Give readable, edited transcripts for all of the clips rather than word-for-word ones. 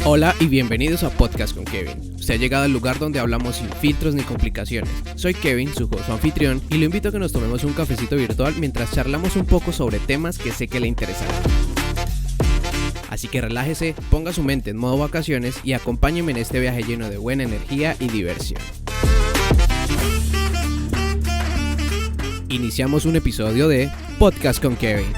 Hola y bienvenidos a Podcast con Kevin. Usted ha llegado al lugar donde hablamos sin filtros ni complicaciones. Soy Kevin, su host anfitrión, y lo invito a que nos tomemos un cafecito virtual mientras charlamos un poco sobre temas que sé que le interesarán. Así que relájese, ponga su mente en modo vacaciones y acompáñeme en este viaje lleno de buena energía y diversión. Iniciamos un episodio de Podcast con Kevin.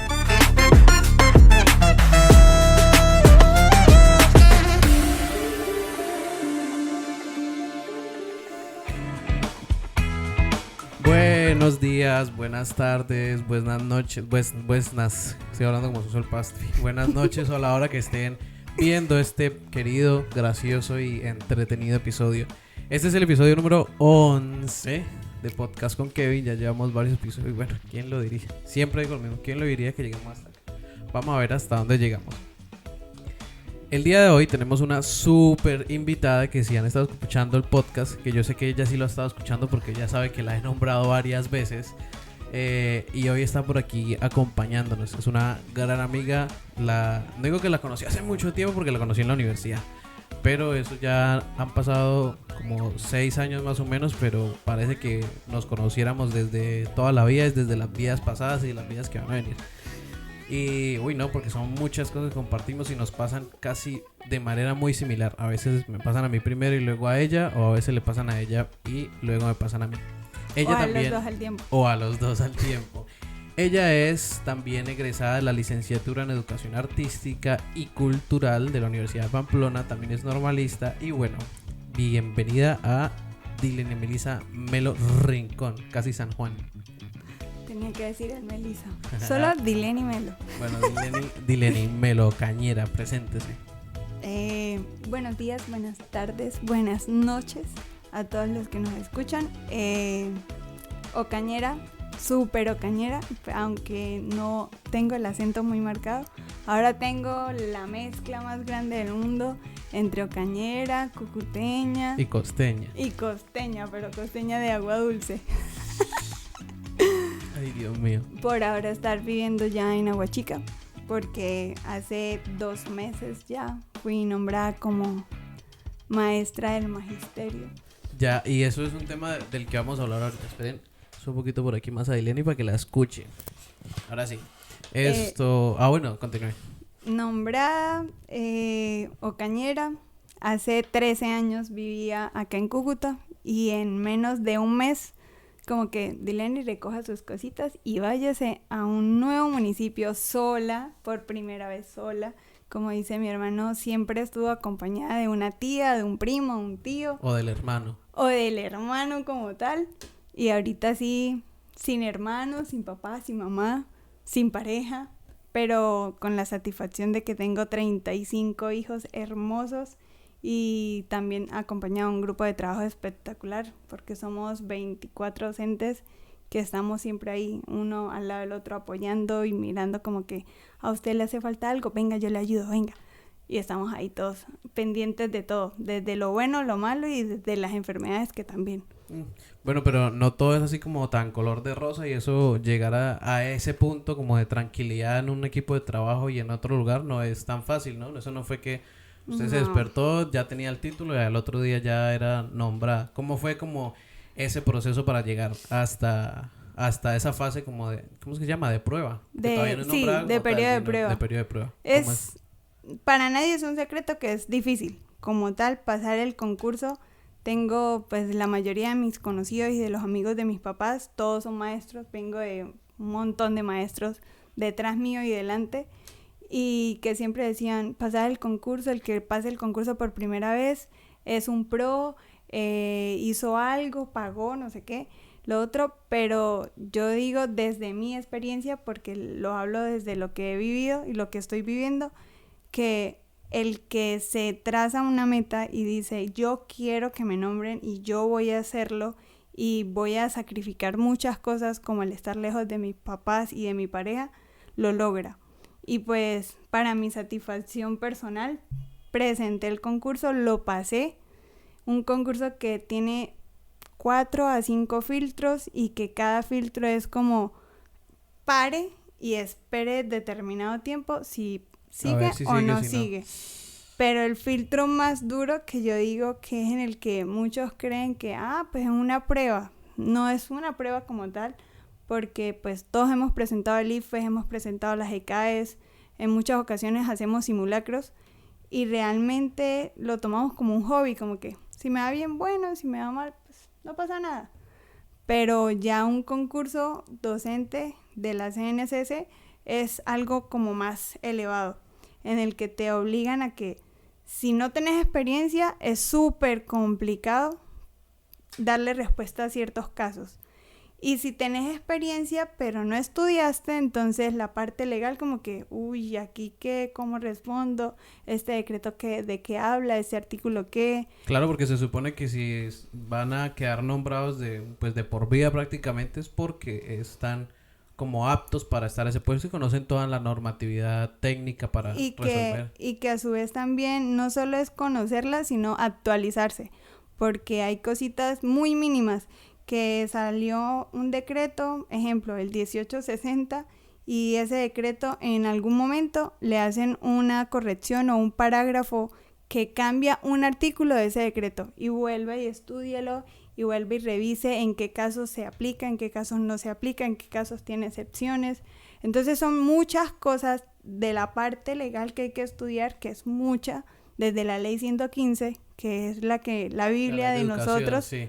Buenos días, buenas tardes, buenas noches, buenas, estoy hablando como Suso el Pastri. Buenas noches o a la hora que estén viendo este querido, gracioso y entretenido episodio. Este es el episodio número 11 de Podcast con Kevin. Ya llevamos varios episodios. Bueno, ¿quién lo diría? Siempre digo lo mismo. ¿Quién lo diría que lleguemos hasta acá? Vamos a ver hasta dónde llegamos. El día de hoy tenemos una súper invitada que si han estado escuchando el podcast, que yo sé que ella sí lo ha estado escuchando porque ella sabe que la he nombrado varias veces, y hoy está por aquí acompañándonos. Es una gran amiga. No digo que la conocí hace mucho tiempo porque la conocí en la universidad, pero eso ya han pasado como 6 años más o menos, pero parece que nos conociéramos desde toda la vida, desde las vidas pasadas y las vidas que van a venir. Y no, porque son muchas cosas que compartimos y nos pasan casi de manera muy similar. A veces me pasan a mí primero y luego a ella, o a veces le pasan a ella y luego me pasan a mí. Ella o también, a los dos al tiempo. O a los dos al tiempo. Ella es también egresada de la licenciatura en Educación Artística y Cultural de la Universidad de Pamplona. También es normalista. Y bueno, bienvenida a Dilene Melissa Melo Rincón, casi San Juan. Tenía que decir el Melissa. Solo Dilene y Melo. Bueno, Dilene Melo Cañera, preséntese. Buenos días, buenas tardes, buenas noches a todos los que nos escuchan. Ocañera, súper ocañera, aunque no tengo el acento muy marcado. Ahora tengo la mezcla más grande del mundo entre ocañera, cucuteña y costeña. Pero costeña de agua dulce. Ay, Dios mío. Por ahora estar viviendo ya en Aguachica, porque hace 2 meses ya fui nombrada como maestra del magisterio. Ya, y eso es un tema del que vamos a hablar ahorita. Esperen un poquito por aquí más a Dilene para que la escuche. Ahora sí. Bueno, continúe. Nombrada ocañera, hace 13 años vivía acá en Cúcuta y en menos de un mes como que Dilene recoja sus cositas y váyase a un nuevo municipio sola, por primera vez sola. Como dice mi hermano, siempre estuvo acompañada de una tía, de un primo, un tío. O del hermano. O del hermano como tal. Y ahorita sí, sin hermano, sin papá, sin mamá, sin pareja, pero con la satisfacción de que tengo 35 hijos hermosos. Y también acompañado a un grupo de trabajo espectacular, porque somos 24 docentes que estamos siempre ahí, uno al lado del otro, apoyando y mirando como que a usted le hace falta algo, venga, yo le ayudo, venga. Y estamos ahí todos pendientes de todo, desde lo bueno, lo malo y desde las enfermedades que también. Bueno, pero no todo es así como tan color de rosa, y eso llegar a ese punto como de tranquilidad en un equipo de trabajo y en otro lugar no es tan fácil, ¿no? Eso no fue que usted se despertó, ya tenía el título y al otro día ya era nombrada. ¿Cómo fue como ese proceso para llegar hasta esa fase como de, ¿cómo se llama? De prueba. De periodo de prueba. De periodo de prueba. Es, para nadie es un secreto que es difícil. Como tal, pasar el concurso, tengo pues la mayoría de mis conocidos y de los amigos de mis papás, todos son maestros, vengo de un montón de maestros detrás mío y delante. Y que siempre decían, pasar el concurso, el que pase el concurso por primera vez es un pro, hizo algo, pagó, no sé qué, lo otro, pero yo digo desde mi experiencia, porque lo hablo desde lo que he vivido y lo que estoy viviendo, que el que se traza una meta y dice, yo quiero que me nombren y yo voy a hacerlo y voy a sacrificar muchas cosas como el estar lejos de mis papás y de mi pareja, lo logra. Y pues para mi satisfacción personal presenté el concurso, lo pasé, un concurso que tiene 4 a 5 filtros y que cada filtro es como pare y espere determinado tiempo si sigue si o sigue, no si no. sigue. Pero el filtro más duro que yo digo que es en el que muchos creen que, pues es una prueba. No es una prueba como tal, porque pues todos hemos presentado el IFES, hemos presentado las ECAES, en muchas ocasiones hacemos simulacros y realmente lo tomamos como un hobby, como que si me va bien, bueno, si me va mal, pues no pasa nada. Pero ya un concurso docente de la CNSS es algo como más elevado, en el que te obligan a que si no tenés experiencia es súper complicado darle respuesta a ciertos casos. Y si tenés experiencia pero no estudiaste, entonces la parte legal como que, uy, aquí qué, cómo respondo, este decreto qué, de qué habla, este artículo qué. Claro, porque se supone que si van a quedar nombrados de por vida prácticamente es porque están como aptos para estar a ese puesto y conocen toda la normatividad técnica para resolver. Y que a su vez también no solo es conocerla, sino actualizarse, porque hay cositas muy mínimas, que salió un decreto, ejemplo, el 1860, y ese decreto en algún momento le hacen una corrección o un parágrafo que cambia un artículo de ese decreto, y vuelve y estúdielo, y vuelve y revise en qué casos se aplica, en qué casos no se aplica, en qué casos tiene excepciones. Entonces son muchas cosas de la parte legal que hay que estudiar, que es mucha, desde la ley 115, que es la Biblia de nosotros, sí,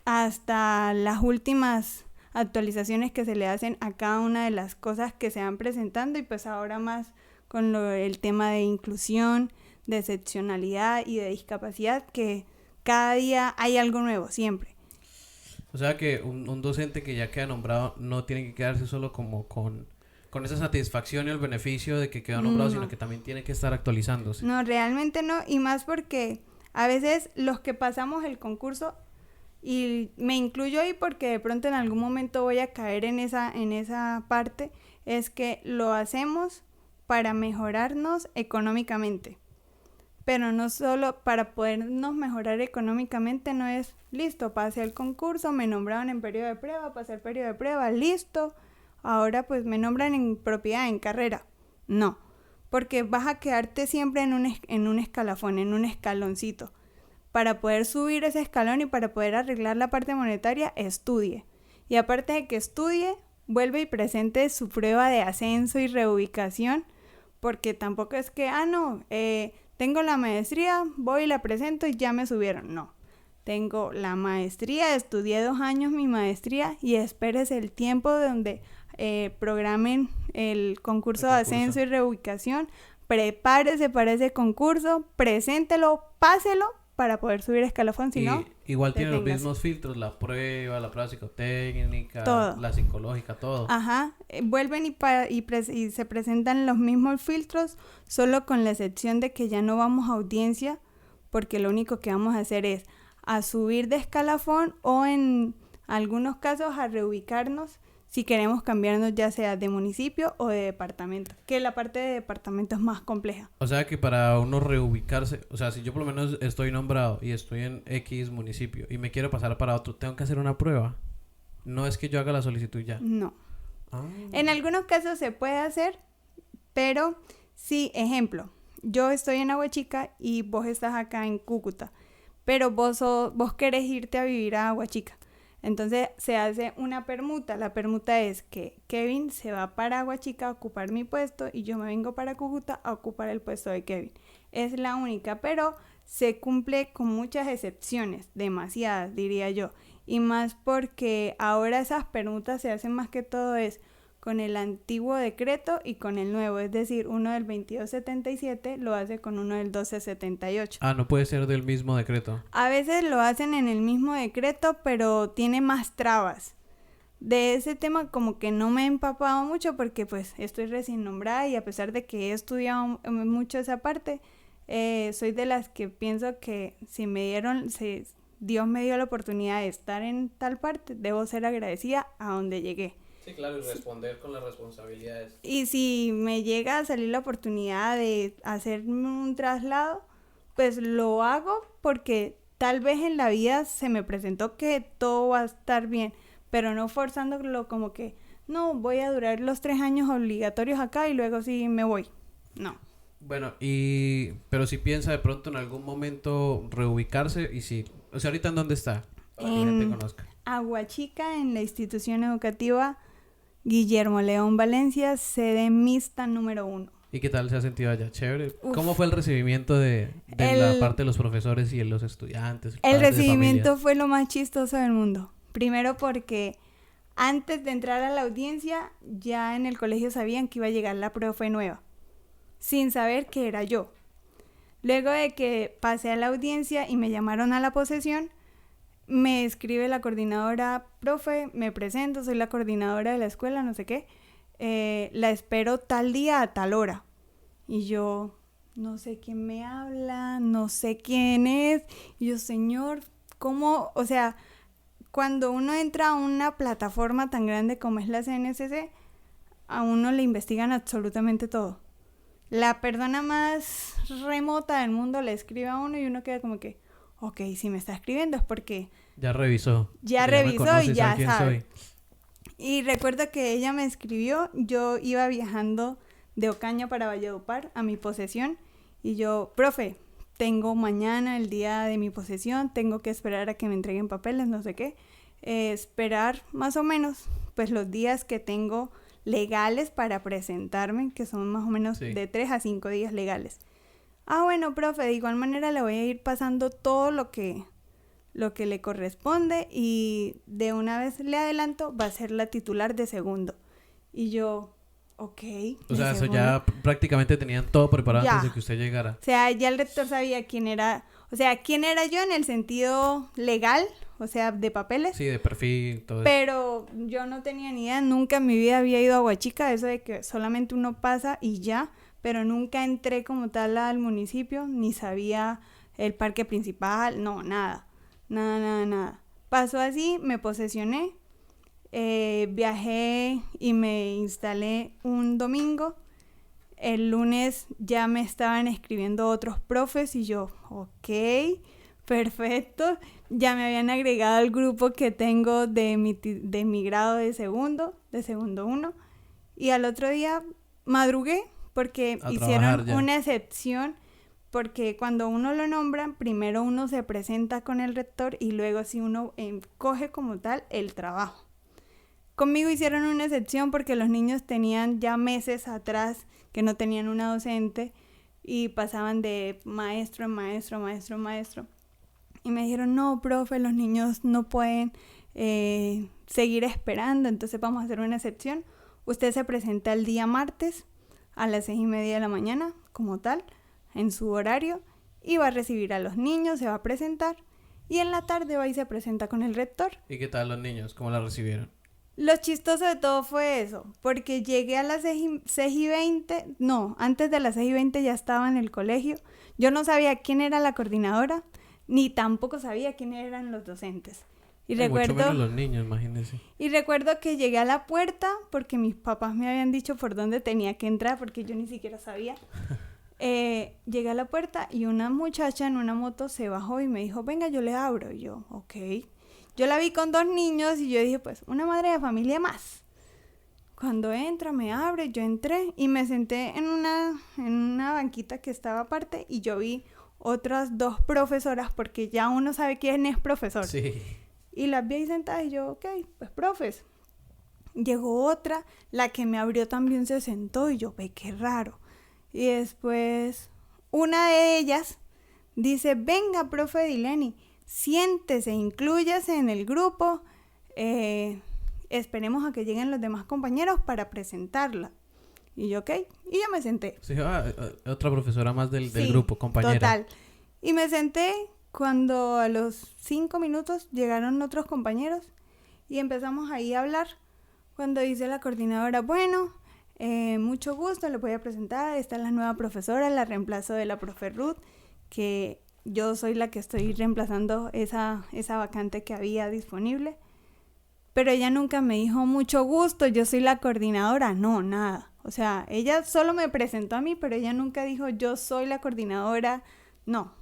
hasta las últimas actualizaciones que se le hacen a cada una de las cosas que se van presentando, y pues ahora más con el tema de inclusión, de excepcionalidad y de discapacidad, que cada día hay algo nuevo, siempre. O sea que un docente que ya queda nombrado no tiene que quedarse solo como con esa satisfacción y el beneficio de que quedó nombrado, sino que también tiene que estar actualizándose. No, realmente no, y más porque a veces los que pasamos el concurso, y me incluyo ahí porque de pronto en algún momento voy a caer en esa parte, es que lo hacemos para mejorarnos económicamente. Pero no solo para podernos mejorar económicamente, no es listo, pasé el concurso, me nombraron en periodo de prueba, pasé el periodo de prueba, listo, ahora pues me nombran en propiedad, en carrera. No, porque vas a quedarte siempre en un escalafón, en un escaloncito. Para poder subir ese escalón y para poder arreglar la parte monetaria, estudie. Y aparte de que estudie, vuelve y presente su prueba de ascenso y reubicación, porque tampoco es que, tengo la maestría, voy y la presento y ya me subieron. No, tengo la maestría, estudié 2 años mi maestría y espérese el tiempo de donde programen el concurso de ascenso y reubicación, prepárese para ese concurso, preséntelo, páselo para poder subir escalafón, si no, igual tiene los mismos filtros, la prueba psicotécnica, todo. La psicológica, todo. Ajá, vuelven y se presentan los mismos filtros, solo con la excepción de que ya no vamos a audiencia, porque lo único que vamos a hacer es a subir de escalafón o en algunos casos a reubicarnos si queremos cambiarnos ya sea de municipio o de departamento, que la parte de departamento es más compleja. O sea que para uno reubicarse, o sea, si yo por lo menos estoy nombrado y estoy en X municipio y me quiero pasar para otro, ¿tengo que hacer una prueba? No es que yo haga la solicitud ya. No. En algunos casos se puede hacer, pero sí, ejemplo, yo estoy en Aguachica y vos estás acá en Cúcuta, pero vos querés irte a vivir a Aguachica. Entonces se hace una permuta. La permuta es que Kevin se va para Aguachica a ocupar mi puesto y yo me vengo para Cúcuta a ocupar el puesto de Kevin. Es la única, pero se cumple con muchas excepciones, demasiadas diría yo. Y más porque ahora esas permutas se hacen más que todo es con el antiguo decreto y con el nuevo. Es decir, uno del 2277 lo hace con uno del 1278. No puede ser del mismo decreto. A veces lo hacen en el mismo decreto, pero tiene más trabas. De ese tema como que no me he empapado mucho porque pues estoy recién nombrada y a pesar de que he estudiado mucho esa parte, soy de las que pienso que si Dios me dio la oportunidad de estar en tal parte, debo ser agradecida a donde llegué. Sí, claro, y responder con las responsabilidades. Y si me llega a salir la oportunidad de hacerme un traslado, pues lo hago porque tal vez en la vida se me presentó que todo va a estar bien, pero no forzándolo como que no, voy a durar los 3 años obligatorios acá y luego sí me voy. No. Bueno, pero si piensa de pronto en algún momento reubicarse y si, o sea, ahorita ¿en dónde está? Para que la gente conozca. Aguachica, en la institución educativa Guillermo León Valencia, sede mixta número 1. ¿Y qué tal se ha sentido allá? Chévere. Uf. ¿Cómo fue el recibimiento de la parte de los profesores y de los estudiantes? El padres de recibimiento familia? fue lo más chistoso del mundo. Primero porque antes de entrar a la audiencia, ya en el colegio sabían que iba a llegar la profe nueva, sin saber que era yo. Luego de que pasé a la audiencia y me llamaron a la posesión, me escribe la coordinadora: profe, me presento, soy la coordinadora de la escuela, no sé qué, la espero tal día a tal hora. Y yo, no sé quién me habla, no sé quién es. Y yo, señor, ¿cómo? O sea, cuando uno entra a una plataforma tan grande como es la CNCC, a uno le investigan absolutamente todo. La persona más remota del mundo le escribe a uno y uno queda como que, ok, si me está escribiendo es porque Ya revisó. ya me revisó conoces, y ya ¿sabes quién sabe. soy? Y recuerdo que ella me escribió, yo iba viajando de Ocaña para Valledupar a mi posesión y yo, profe, tengo mañana el día de mi posesión, tengo que esperar a que me entreguen papeles, no sé qué, esperar más o menos pues los días que tengo legales para presentarme, que son más o menos Sí. de 3 a 5 días legales. Ah, bueno, profe, de igual manera le voy a ir pasando todo lo que le corresponde y de una vez le adelanto, va a ser la titular de segundo. Y yo, ok. O ¿de sea, eso segundo? ya prácticamente tenían todo preparado Ya. antes de que usted llegara. O sea, ya el rector sabía quién era, o sea, quién era yo en el sentido legal, o sea, de papeles. Sí, de perfil, todo eso. Pero yo no tenía ni idea, nunca en mi vida había ido a Aguachica, eso de que solamente uno pasa y ya, pero nunca entré como tal al municipio, ni sabía el parque principal, no, nada. Nada. Pasó así, me posesioné, viajé y me instalé un domingo. El lunes ya me estaban escribiendo otros profes y yo, ok, perfecto. Ya me habían agregado al grupo que tengo de mi grado de segundo 1. Y al otro día madrugué porque A trabajar hicieron ya. una excepción. Porque cuando uno lo nombran, primero uno se presenta con el rector y luego si uno coge como tal el trabajo. Conmigo hicieron una excepción porque los niños tenían ya meses atrás que no tenían una docente y pasaban de maestro en maestro. Y me dijeron, no, profe, los niños no pueden seguir esperando, entonces vamos a hacer una excepción. Usted se presenta el día martes a las 6:30 de la mañana, como tal, en su horario, y va a recibir a los niños, se va a presentar, y en la tarde va y se presenta con el rector. ¿Y qué tal los niños? ¿Cómo la recibieron? Lo chistoso de todo fue eso, porque llegué a las 6:20, no, antes de las 6:20 ya estaba en el colegio. Yo no sabía quién era la coordinadora, ni tampoco sabía quién eran los docentes. Y Mucho recuerdo, menos los niños, imagínense. y recuerdo que llegué a la puerta porque mis papás me habían dicho por dónde tenía que entrar, porque yo ni siquiera sabía. Llegué a la puerta y una muchacha en una moto se bajó y me dijo, venga, yo le abro. Y yo, ok. Yo la vi con 2 niños y yo dije, pues, una madre de familia más. Cuando entra, me abre, yo entré y me senté en una banquita que estaba aparte y yo vi otras 2 profesoras porque ya uno sabe quién es profesor. Sí. Y las vi ahí sentadas y yo, ok, pues profes. Llegó otra, la que me abrió también se sentó y yo, ve, qué raro. Y después una de ellas dice, venga, profe Dileni, siéntese, inclúyase en el grupo, esperemos a que lleguen los demás compañeros para presentarla. Y yo, ok, y yo me senté. Sí, otra profesora más del Sí, grupo, compañera. Total. Y me senté cuando a los 5 minutos llegaron otros compañeros y empezamos ahí a hablar. Cuando dice la coordinadora, bueno, mucho gusto, le voy a presentar, esta es la nueva profesora, la reemplazo de la profe Ruth, que yo soy la que estoy reemplazando esa vacante que había disponible. Pero ella nunca me dijo, mucho gusto, yo soy la coordinadora, no, nada. O sea, ella solo me presentó a mí, pero ella nunca dijo, yo soy la coordinadora, no.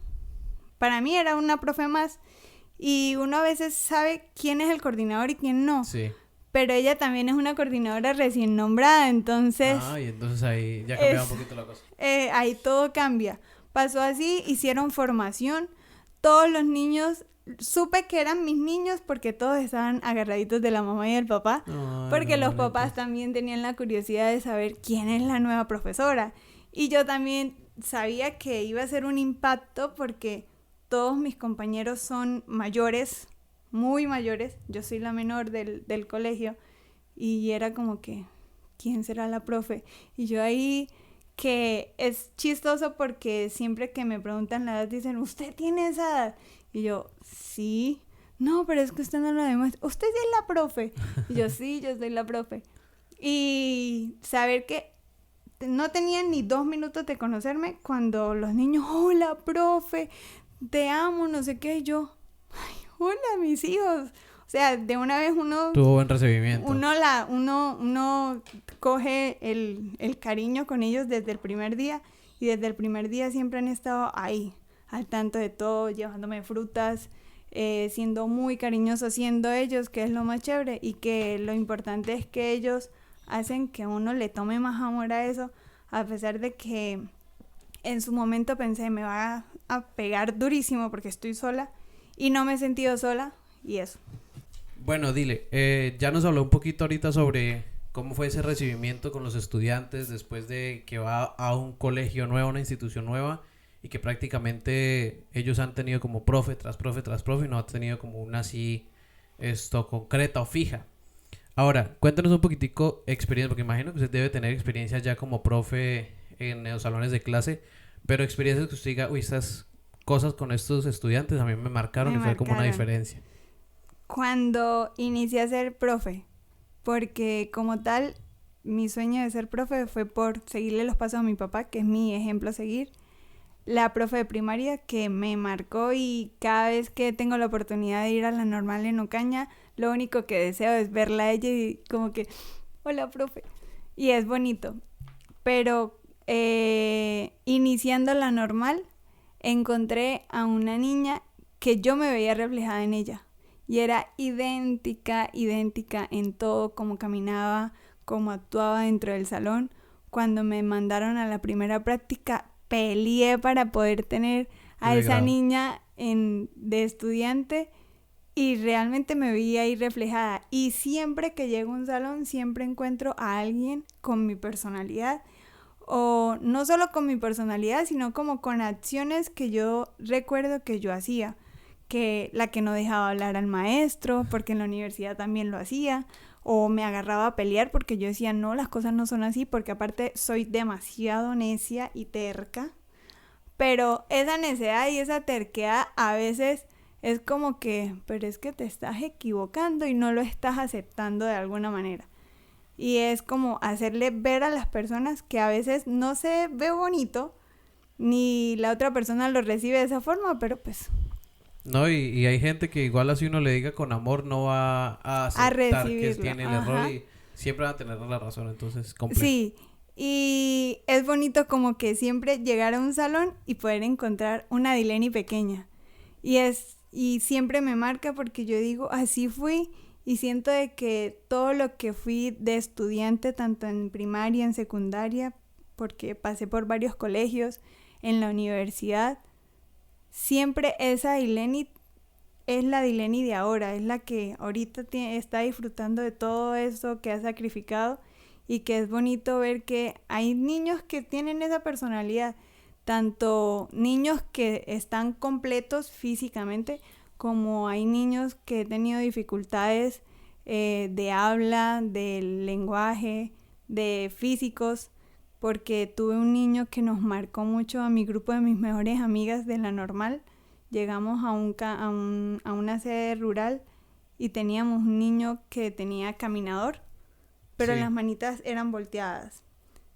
Para mí era una profe más y uno a veces sabe quién es el coordinador y quién no. Sí. pero ella también es una coordinadora recién nombrada, entonces... Y entonces ahí ya cambiaba un poquito la cosa. Ahí todo cambia. Pasó así, hicieron formación, todos los niños, supe que eran mis niños porque todos estaban agarraditos de la mamá y del papá, porque los papás también tenían la curiosidad de saber quién es la nueva profesora. Y yo también sabía que iba a ser un impacto porque todos mis compañeros son mayores, muy mayores, yo soy la menor del colegio, y era como que, ¿quién será la profe? Y yo ahí, que es chistoso porque siempre que me preguntan la edad dicen, ¿usted tiene esa edad? Y yo, sí. No, pero es que usted no lo demuestra. ¿Usted sí es la profe? Y yo, sí, yo soy la profe. Y saber que no tenían ni 2 minutos de conocerme cuando los niños, hola, profe, te amo, no sé qué, y yo, ay, hola, mis hijos. O sea, de una vez uno... Tuvo buen recibimiento. Uno coge el cariño con ellos desde el primer día, y desde el primer día siempre han estado ahí, al tanto de todo, llevándome frutas, siendo muy cariñosos, siendo ellos, que es lo más chévere, y que lo importante es que ellos hacen que uno le tome más amor a eso, a pesar de que en su momento pensé, me va a pegar durísimo porque estoy sola, y no me he sentido sola, y eso. Bueno, dile, ya nos habló un poquito ahorita sobre cómo fue ese recibimiento con los estudiantes después de que va a un colegio nuevo, una institución nueva, y que prácticamente ellos han tenido como profe tras profe tras profe y no han tenido como una así concreta o fija. Ahora, cuéntanos un poquitico experiencia, porque imagino que usted debe tener experiencia ya como profe en los salones de clase, pero experiencias que usted diga, uy, estas cosas con estos estudiantes a mí me marcaron fue como una diferencia. Cuando inicié a ser profe, porque como tal, mi sueño de ser profe fue por seguirle los pasos a mi papá, que es mi ejemplo a seguir. La profe de primaria que me marcó, y cada vez que tengo la oportunidad de ir a la normal en Ocaña, lo único que deseo es verla a ella y como que, hola, profe. Y es bonito. Pero iniciando la normal, encontré a una niña que yo me veía reflejada en ella. Y era idéntica en todo, cómo caminaba, cómo actuaba dentro del salón. Cuando me mandaron a la primera práctica, peleé para poder tener a esa niña de estudiante, y realmente me veía ahí reflejada. Y siempre que llego a un salón, siempre encuentro a alguien con mi personalidad, o no solo con mi personalidad, sino como con acciones que yo recuerdo que yo hacía. Que la que no dejaba hablar al maestro, porque en la universidad también lo hacía, o me agarraba a pelear porque yo decía, no, las cosas no son así, porque aparte soy demasiado necia y terca, pero esa necedad y esa terquedad a veces es como que, pero es que te estás equivocando y no lo estás aceptando de alguna manera, y es como hacerle ver a las personas que a veces no se ve bonito, ni la otra persona lo recibe de esa forma, pero pues... No, y hay gente que igual así uno le diga con amor no va a aceptar que tiene el error, y siempre va a tener la razón, entonces complejo. Sí, y es bonito como que siempre llegar a un salón y poder encontrar una Dileni pequeña, y siempre me marca porque yo digo, así fui, y siento de que todo lo que fui de estudiante, tanto en primaria, en secundaria, porque pasé por varios colegios, en la universidad, siempre esa Dileni es la Dileni de ahora, es la que ahorita está disfrutando de todo eso que ha sacrificado, y que es bonito ver que hay niños que tienen esa personalidad, tanto niños que están completos físicamente, como hay niños que han tenido dificultades de habla, de lenguaje, de físicos, porque tuve un niño que nos marcó mucho a mi grupo de mis mejores amigas de la normal. Llegamos a una sede rural y teníamos un niño que tenía caminador, pero las manitas eran volteadas.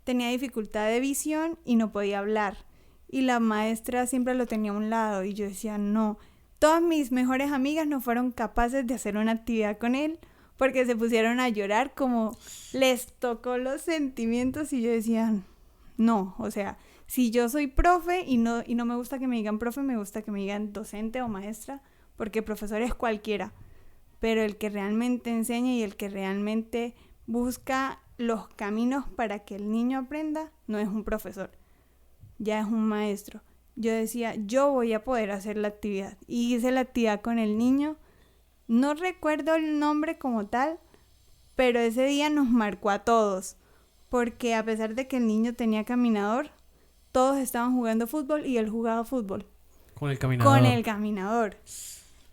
Tenía dificultad de visión y no podía hablar. Y la maestra siempre lo tenía a un lado, y yo decía, no. Todas mis mejores amigas no fueron capaces de hacer una actividad con él porque se pusieron a llorar, como les tocó los sentimientos, y yo decía, no, o sea, si yo soy profe y no me gusta que me digan profe, me gusta que me digan docente o maestra, porque profesor es cualquiera, pero el que realmente enseña y el que realmente busca los caminos para que el niño aprenda no es un profesor, ya es un maestro. Yo decía, yo voy a poder hacer la actividad, y hice la actividad con el niño. No recuerdo el nombre como tal, pero ese día nos marcó a todos, porque a pesar de que el niño tenía caminador, todos estaban jugando fútbol y él jugaba fútbol. Con el caminador. Con el caminador.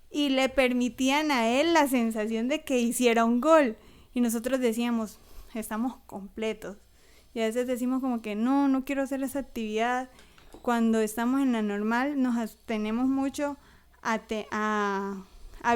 Y le permitían a él la sensación de que hiciera un gol. Y nosotros decíamos, estamos completos. Y a veces decimos como que no quiero hacer esa actividad. Cuando estamos en la normal nos abstenemos mucho a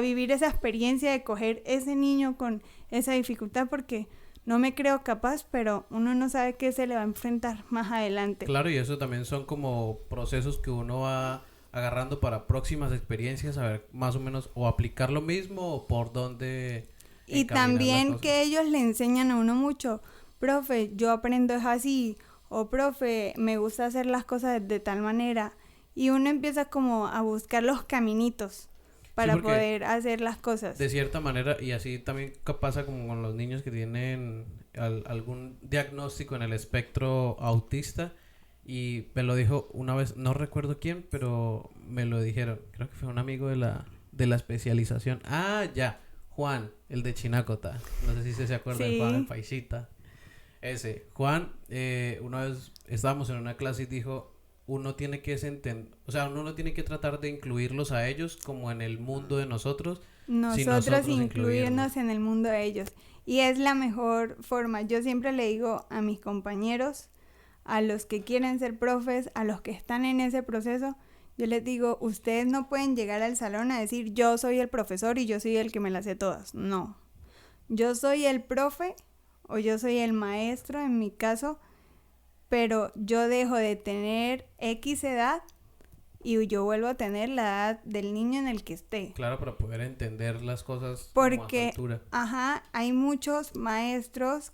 vivir esa experiencia de coger ese niño con esa dificultad, porque no me creo capaz, pero uno no sabe qué se le va a enfrentar más adelante. Claro, y eso también son como procesos que uno va agarrando para próximas experiencias, a ver más o menos o aplicar lo mismo o por dónde. Y también que ellos le enseñan a uno mucho, profe, yo aprendo es así, o profe, me gusta hacer las cosas de tal manera, y uno empieza como a buscar los caminitos para poder hacer las cosas. De cierta manera, y así también pasa como con los niños que tienen algún diagnóstico en el espectro autista, y me lo dijo una vez, no recuerdo quién, pero me lo dijeron, creo que fue un amigo de la especialización. Ah, ya, Juan, el de Chinacota, no sé si se acuerda de Juan, el paisita. Ese, Juan, una vez estábamos en una clase y dijo, uno tiene que uno no tiene que tratar de incluirlos a ellos como en el mundo de nosotros incluirnos en el mundo de ellos. Y es la mejor forma. Yo siempre le digo a mis compañeros, a los que quieren ser profes, a los que están en ese proceso, yo les digo, ustedes no pueden llegar al salón a decir, yo soy el profesor y yo soy el que me las sé todas. No. Yo soy el profe o yo soy el maestro en mi caso, pero yo dejo de tener X edad y yo vuelvo a tener la edad del niño en el que esté. Claro, para poder entender las cosas porque, a su altura. Hay muchos maestros,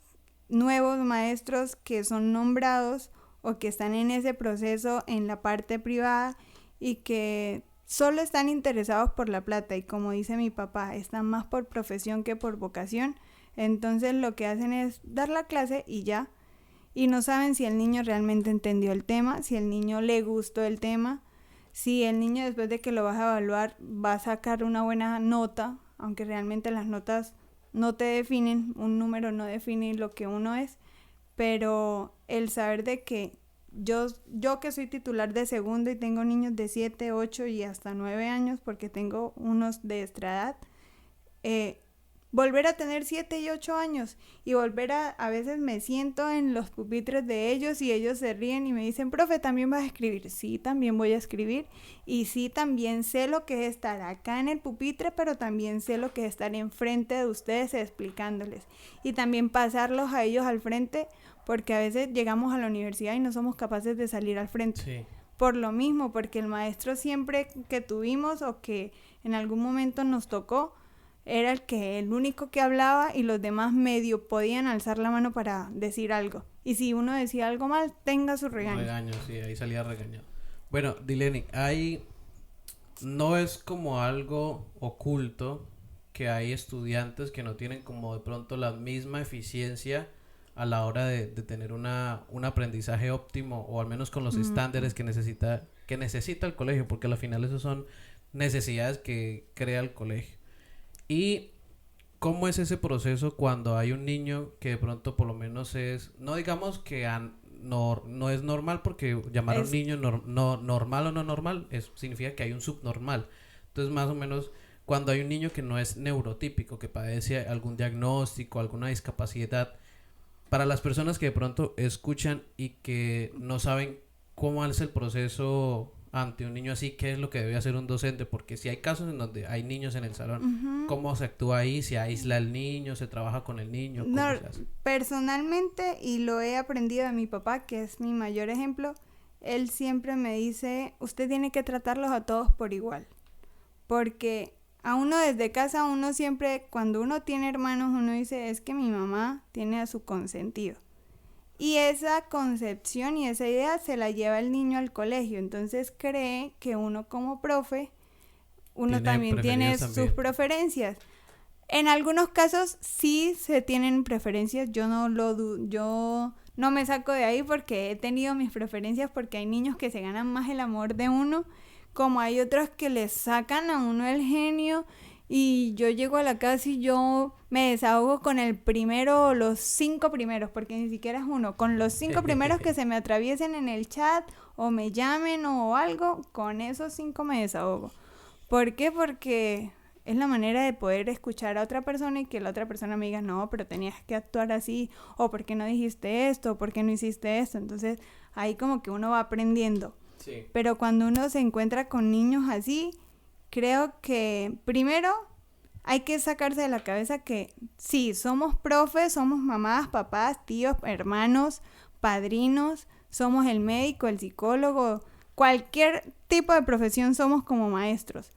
nuevos maestros que son nombrados o que están en ese proceso en la parte privada y que solo están interesados por la plata, y como dice mi papá, están más por profesión que por vocación. Entonces lo que hacen es dar la clase y ya. Y no saben si el niño realmente entendió el tema, si el niño le gustó el tema, si el niño después de que lo vas a evaluar va a sacar una buena nota, aunque realmente las notas no te definen, un número no define lo que uno es, pero el saber de que yo que soy titular de segundo y tengo niños de 7, 8 y hasta 9 años, porque tengo unos de extra edad, volver a tener 7 y 8 años y volver a veces me siento en los pupitres de ellos y ellos se ríen y me dicen, profe, ¿también vas a escribir? Sí, también voy a escribir, y sí, también sé lo que es estar acá en el pupitre, pero también sé lo que es estar enfrente de ustedes explicándoles, y también pasarlos a ellos al frente, porque a veces llegamos a la universidad y no somos capaces de salir al frente. Sí. Por lo mismo, porque el maestro siempre que tuvimos o que en algún momento nos tocó, era el único que hablaba y los demás medio podían alzar la mano para decir algo. Y si uno decía algo mal, tenga su regaño. Regaño, sí, ahí salía regañado. Bueno, Dileni, no es como algo oculto que hay estudiantes que no tienen como de pronto la misma eficiencia a la hora de tener un aprendizaje óptimo, o al menos con los estándares que necesita el colegio, porque al final esos son necesidades que crea el colegio. Y ¿cómo es ese proceso cuando hay un niño que de pronto por lo menos no digamos que no es normal, porque llamar a un niño normal o no normal significa que hay un subnormal? Entonces, más o menos, cuando hay un niño que no es neurotípico, que padece algún diagnóstico, alguna discapacidad, para las personas que de pronto escuchan y que no saben cómo es el proceso ante un niño así, ¿qué es lo que debe hacer un docente? Porque si hay casos en donde hay niños en el salón, ¿cómo se actúa ahí? ¿Se aísla el niño? ¿Se trabaja con el niño? ¿Cómo se hace? Personalmente, y lo he aprendido de mi papá, que es mi mayor ejemplo, él siempre me dice, usted tiene que tratarlos a todos por igual. Porque a uno desde casa, uno siempre, cuando uno tiene hermanos, uno dice, es que mi mamá tiene a su consentido. Y esa concepción y esa idea se la lleva el niño al colegio. Entonces cree que uno como profe, uno también tiene sus preferencias. En algunos casos sí se tienen preferencias, yo no me saco de ahí porque he tenido mis preferencias, porque hay niños que se ganan más el amor de uno, como hay otros que le sacan a uno el genio y yo llego a la casa y yo me desahogo con el primero o los 5 primeros, porque ni siquiera es uno, con los 5 primeros que se me atraviesen en el chat o me llamen o algo, con esos 5 me desahogo. ¿Por qué? Porque es la manera de poder escuchar a otra persona y que la otra persona me diga, no, pero tenías que actuar así, o ¿por qué no dijiste esto? ¿O por qué no hiciste esto? Entonces ahí como que uno va aprendiendo. Sí. Pero cuando uno se encuentra con niños así, creo que primero hay que sacarse de la cabeza que sí, somos profes, somos mamás, papás, tíos, hermanos, padrinos, somos el médico, el psicólogo, cualquier tipo de profesión somos como maestros.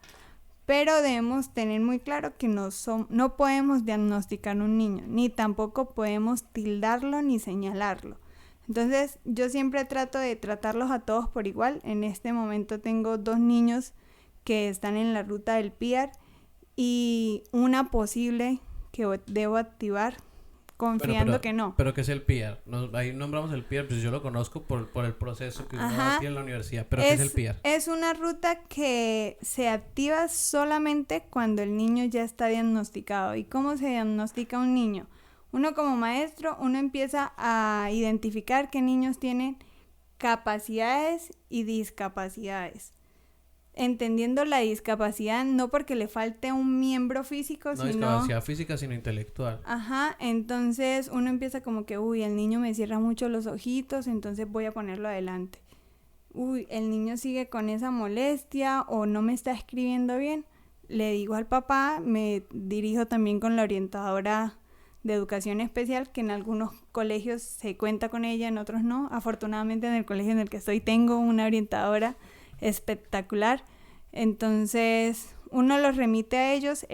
Pero debemos tener muy claro que no podemos diagnosticar un niño, ni tampoco podemos tildarlo ni señalarlo. Entonces, yo siempre trato de tratarlos a todos por igual. En este momento tengo 2 niños que están en la ruta del PIAR y una posible que debo activar confiando que no. Pero ¿qué es el PIAR? Ahí nombramos el PIAR, pues yo lo conozco por el proceso que uno tiene en la universidad. Pero ¿qué es el PIAR? Es una ruta que se activa solamente cuando el niño ya está diagnosticado. ¿Y cómo se diagnostica un niño? Uno como maestro, uno empieza a identificar qué niños tienen capacidades y discapacidades. Entendiendo la discapacidad no porque le falte un miembro físico, No discapacidad física, sino intelectual. Ajá, entonces uno empieza como que, uy, el niño me cierra mucho los ojitos, entonces voy a ponerlo adelante. Uy, el niño sigue con esa molestia o no me está escribiendo bien. Le digo al papá, me dirijo también con la orientadora de educación especial, que en algunos colegios se cuenta con ella, en otros no. Afortunadamente en el colegio en el que estoy tengo una orientadora espectacular. Entonces uno los remite a ellos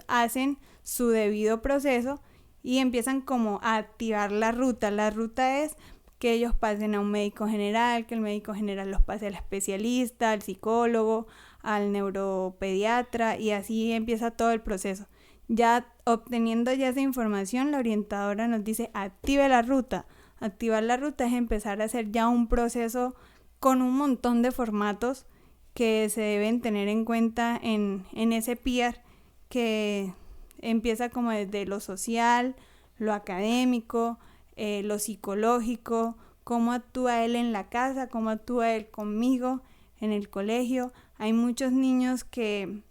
hacen su debido proceso y empiezan como a activar la ruta. La ruta es que ellos pasen a un médico general, que el médico general los pase al especialista, al psicólogo, al neuropediatra y así empieza todo el proceso. Ya obteniendo ya esa información, la orientadora nos dice active la ruta. Activar la ruta es empezar a hacer ya un proceso con un montón de formatos que se deben tener en cuenta en ese PIAR, que empieza como desde lo social, lo académico, lo psicológico, cómo actúa él en la casa, cómo actúa él conmigo, en el colegio. Hay muchos niños que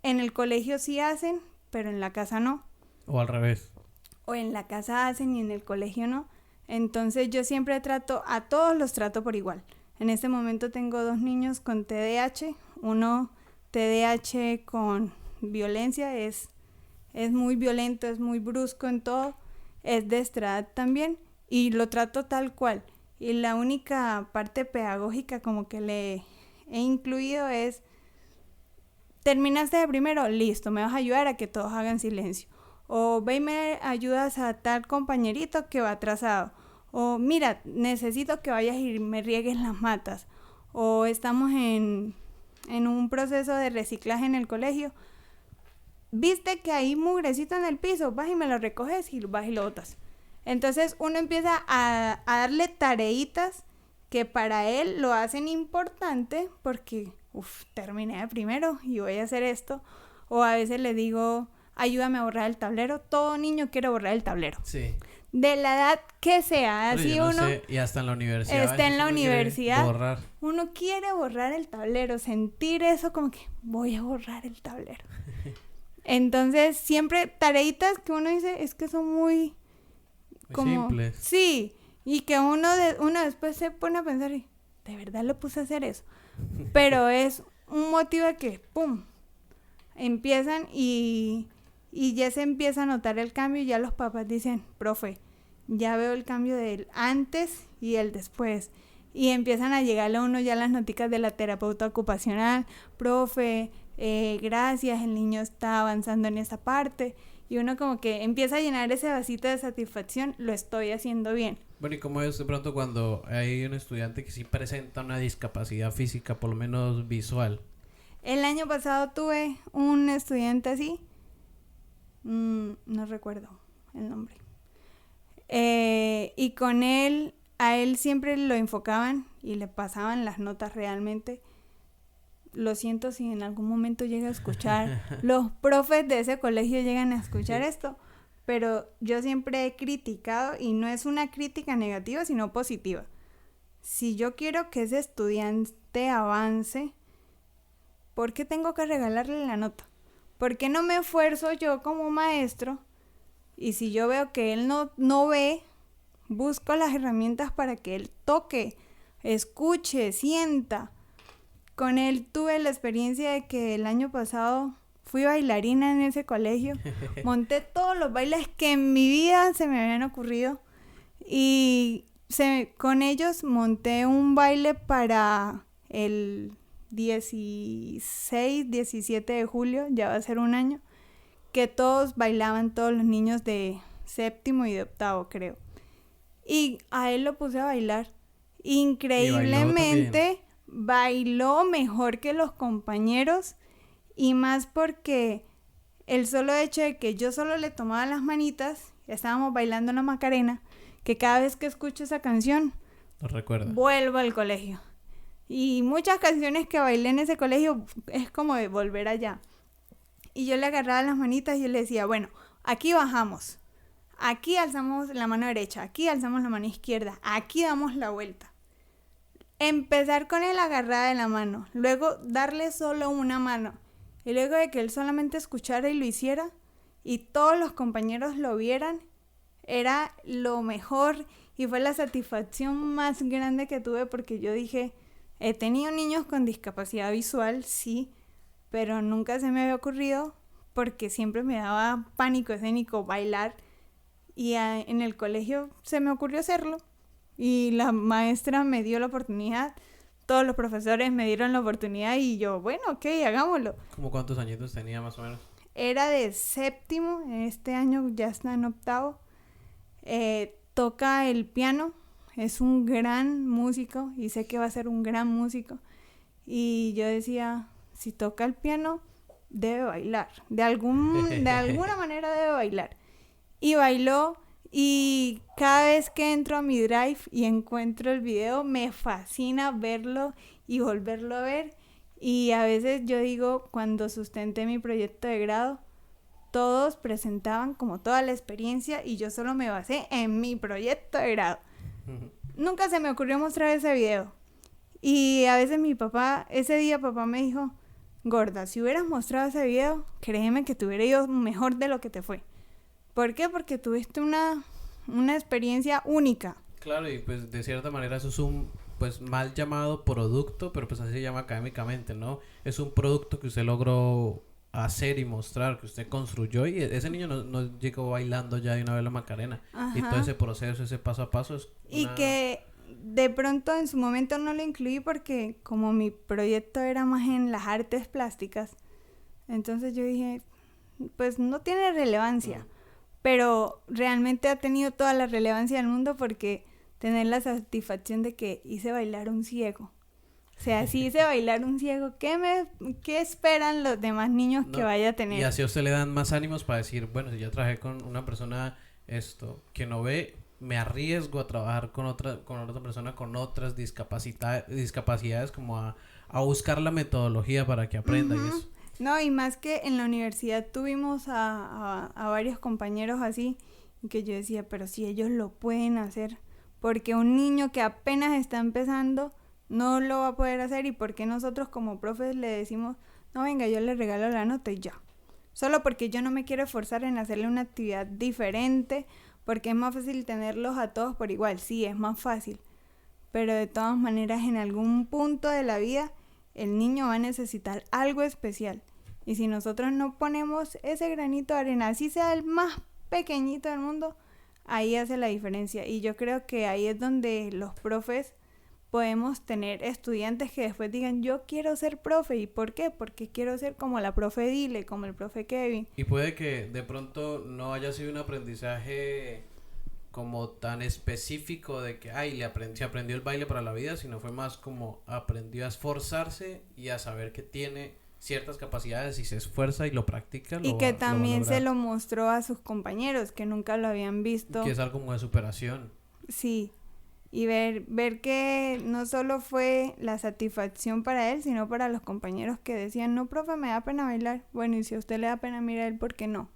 en el colegio sí hacen, pero en la casa no. O al revés. O en la casa hacen y en el colegio no. Entonces yo siempre a todos los trato por igual. En este momento tengo 2 niños con TDAH. Uno TDAH con violencia, es muy violento, es muy brusco en todo. Es de esta edad también y lo trato tal cual. Y la única parte pedagógica como que le he incluido es: terminaste de primero, listo, me vas a ayudar a que todos hagan silencio. O ve y me ayudas a tal compañerito que va atrasado. O mira, necesito que vayas y me riegues las matas. O estamos en un proceso de reciclaje en el colegio. Viste que hay mugrecito en el piso, vas y me lo recoges y vas y lo botas. Entonces uno empieza a darle tareitas que para él lo hacen importante porque terminé de primero y voy a hacer esto. O a veces le digo, ayúdame a borrar el tablero. Todo niño quiere borrar el tablero. Sí. De la edad que sea, pero así no uno sé, y hasta en la universidad. está en la universidad. Uno Uno quiere borrar el tablero, sentir eso como que voy a borrar el tablero. Entonces, siempre tareitas que uno dice es que son muy como simples. Sí, y que uno después se pone a pensar, ¿de verdad lo puse a hacer eso? Pero es un motivo de que pum, empiezan y ya se empieza a notar el cambio y ya los papás dicen, profe, ya veo el cambio del antes y el después. Y empiezan a llegarle a uno ya las noticas de la terapeuta ocupacional, profe, gracias, el niño está avanzando en esta parte. Y uno como que empieza a llenar ese vasito de satisfacción, lo estoy haciendo bien. Bueno, ¿y cómo es de pronto cuando hay un estudiante que sí presenta una discapacidad física, por lo menos visual? El año pasado tuve un estudiante así no recuerdo el nombre. Y con él, a él siempre lo enfocaban y le pasaban las notas realmente. Lo siento si en algún momento llega a escuchar, los profes de ese colegio llegan a escuchar esto, pero yo siempre he criticado, y no es una crítica negativa, sino positiva. Si yo quiero que ese estudiante avance, ¿por qué tengo que regalarle la nota? ¿Por qué no me esfuerzo yo como maestro? Y si yo veo que él no ve, busco las herramientas para que él toque, escuche, sienta. Con él tuve la experiencia de que el año pasado fui bailarina en ese colegio. Monté todos los bailes que en mi vida se me habían ocurrido. Y con ellos monté un baile para el 16, 17 de julio, ya va a ser un año, que todos bailaban, todos los niños de séptimo y de octavo, creo. Y a él lo puse a bailar. Increíblemente bailó mejor que los compañeros, y más porque el solo hecho de que yo solo le tomaba las manitas, estábamos bailando una Macarena, que cada vez que escucho esa canción, ¿Lo recuerda? Vuelvo al colegio. Y muchas canciones que bailé en ese colegio es como de volver allá. Y yo le agarraba las manitas y yo le decía, bueno, aquí bajamos, aquí alzamos la mano derecha, aquí alzamos la mano izquierda, aquí damos la vuelta. Empezar con él agarrada de la mano, luego darle solo una mano, y luego de que él solamente escuchara y lo hiciera, y todos los compañeros lo vieran, era lo mejor, y fue la satisfacción más grande que tuve, porque yo dije, he tenido niños con discapacidad visual, sí, pero nunca se me había ocurrido, porque siempre me daba pánico escénico bailar, y en el colegio se me ocurrió hacerlo. Y la maestra me dio la oportunidad, todos los profesores me dieron la oportunidad, y yo, bueno, ok, hagámoslo. ¿Cómo cuántos añitos tenía más o menos? Era de séptimo, este año ya está en octavo. Toca el piano, es un gran músico y sé que va a ser un gran músico. Y yo decía, si toca el piano, debe bailar, de alguna manera debe bailar. Y bailó. Y cada vez que entro a mi Drive y encuentro el video, me fascina verlo y volverlo a ver. Y a veces yo digo, cuando sustenté mi proyecto de grado, todos presentaban como toda la experiencia y yo solo me basé en mi proyecto de grado. Nunca se me ocurrió mostrar ese video. Y a veces ese día papá me dijo, gorda, si hubieras mostrado ese video, créeme que te hubiera ido mejor de lo que te fue. ¿Por qué? Porque tuviste una experiencia única. Claro, y pues de cierta manera eso es un pues mal llamado producto, pero pues así se llama académicamente, ¿no? Es un producto que usted logró hacer y mostrar, que usted construyó, y ese niño no llegó bailando ya de una vez la Macarena. Ajá. Y todo ese proceso, ese paso a paso es y que de pronto en su momento no lo incluí porque como mi proyecto era más en las artes plásticas, entonces yo dije, pues no tiene relevancia. Pero realmente ha tenido toda la relevancia del mundo, porque tener la satisfacción de que hice bailar un ciego. O sea, si hice bailar un ciego, ¿qué esperan los demás niños que vaya a tener? Y así a usted le dan más ánimos para decir, bueno, si yo trabajé con una persona que no ve, me arriesgo a trabajar con otra persona con otras discapacidades, como a buscar la metodología para que aprenda. Y eso. No, y más que en la universidad tuvimos a varios compañeros así, que yo decía, pero si ellos lo pueden hacer, porque un niño que apenas está empezando no lo va a poder hacer, y porque nosotros como profes le decimos, no, venga, yo le regalo la nota y ya. Solo porque yo no me quiero esforzar en hacerle una actividad diferente, porque es más fácil tenerlos a todos por igual, sí, es más fácil, pero de todas maneras en algún punto de la vida el niño va a necesitar algo especial. Y si nosotros no ponemos ese granito de arena, así sea el más pequeñito del mundo, ahí hace la diferencia. Y yo creo que ahí es donde los profes podemos tener estudiantes que después digan, yo quiero ser profe. ¿Y por qué? Porque quiero ser como la profe Dile, como el profe Kevin. Y puede que de pronto no haya sido un aprendizaje como tan específico de que se aprendió el baile para la vida, sino fue más como aprendió a esforzarse y a saber que tiene ciertas capacidades y se esfuerza y lo practica, Y que lo va a también se lograr. lo mostró a sus compañeros que nunca lo habían visto. Que es algo como de superación. Sí, y ver que no solo fue la satisfacción para él, sino para los compañeros que decían, no, profe, me da pena bailar. Bueno, y si a usted le da pena, mira él, ¿por qué no?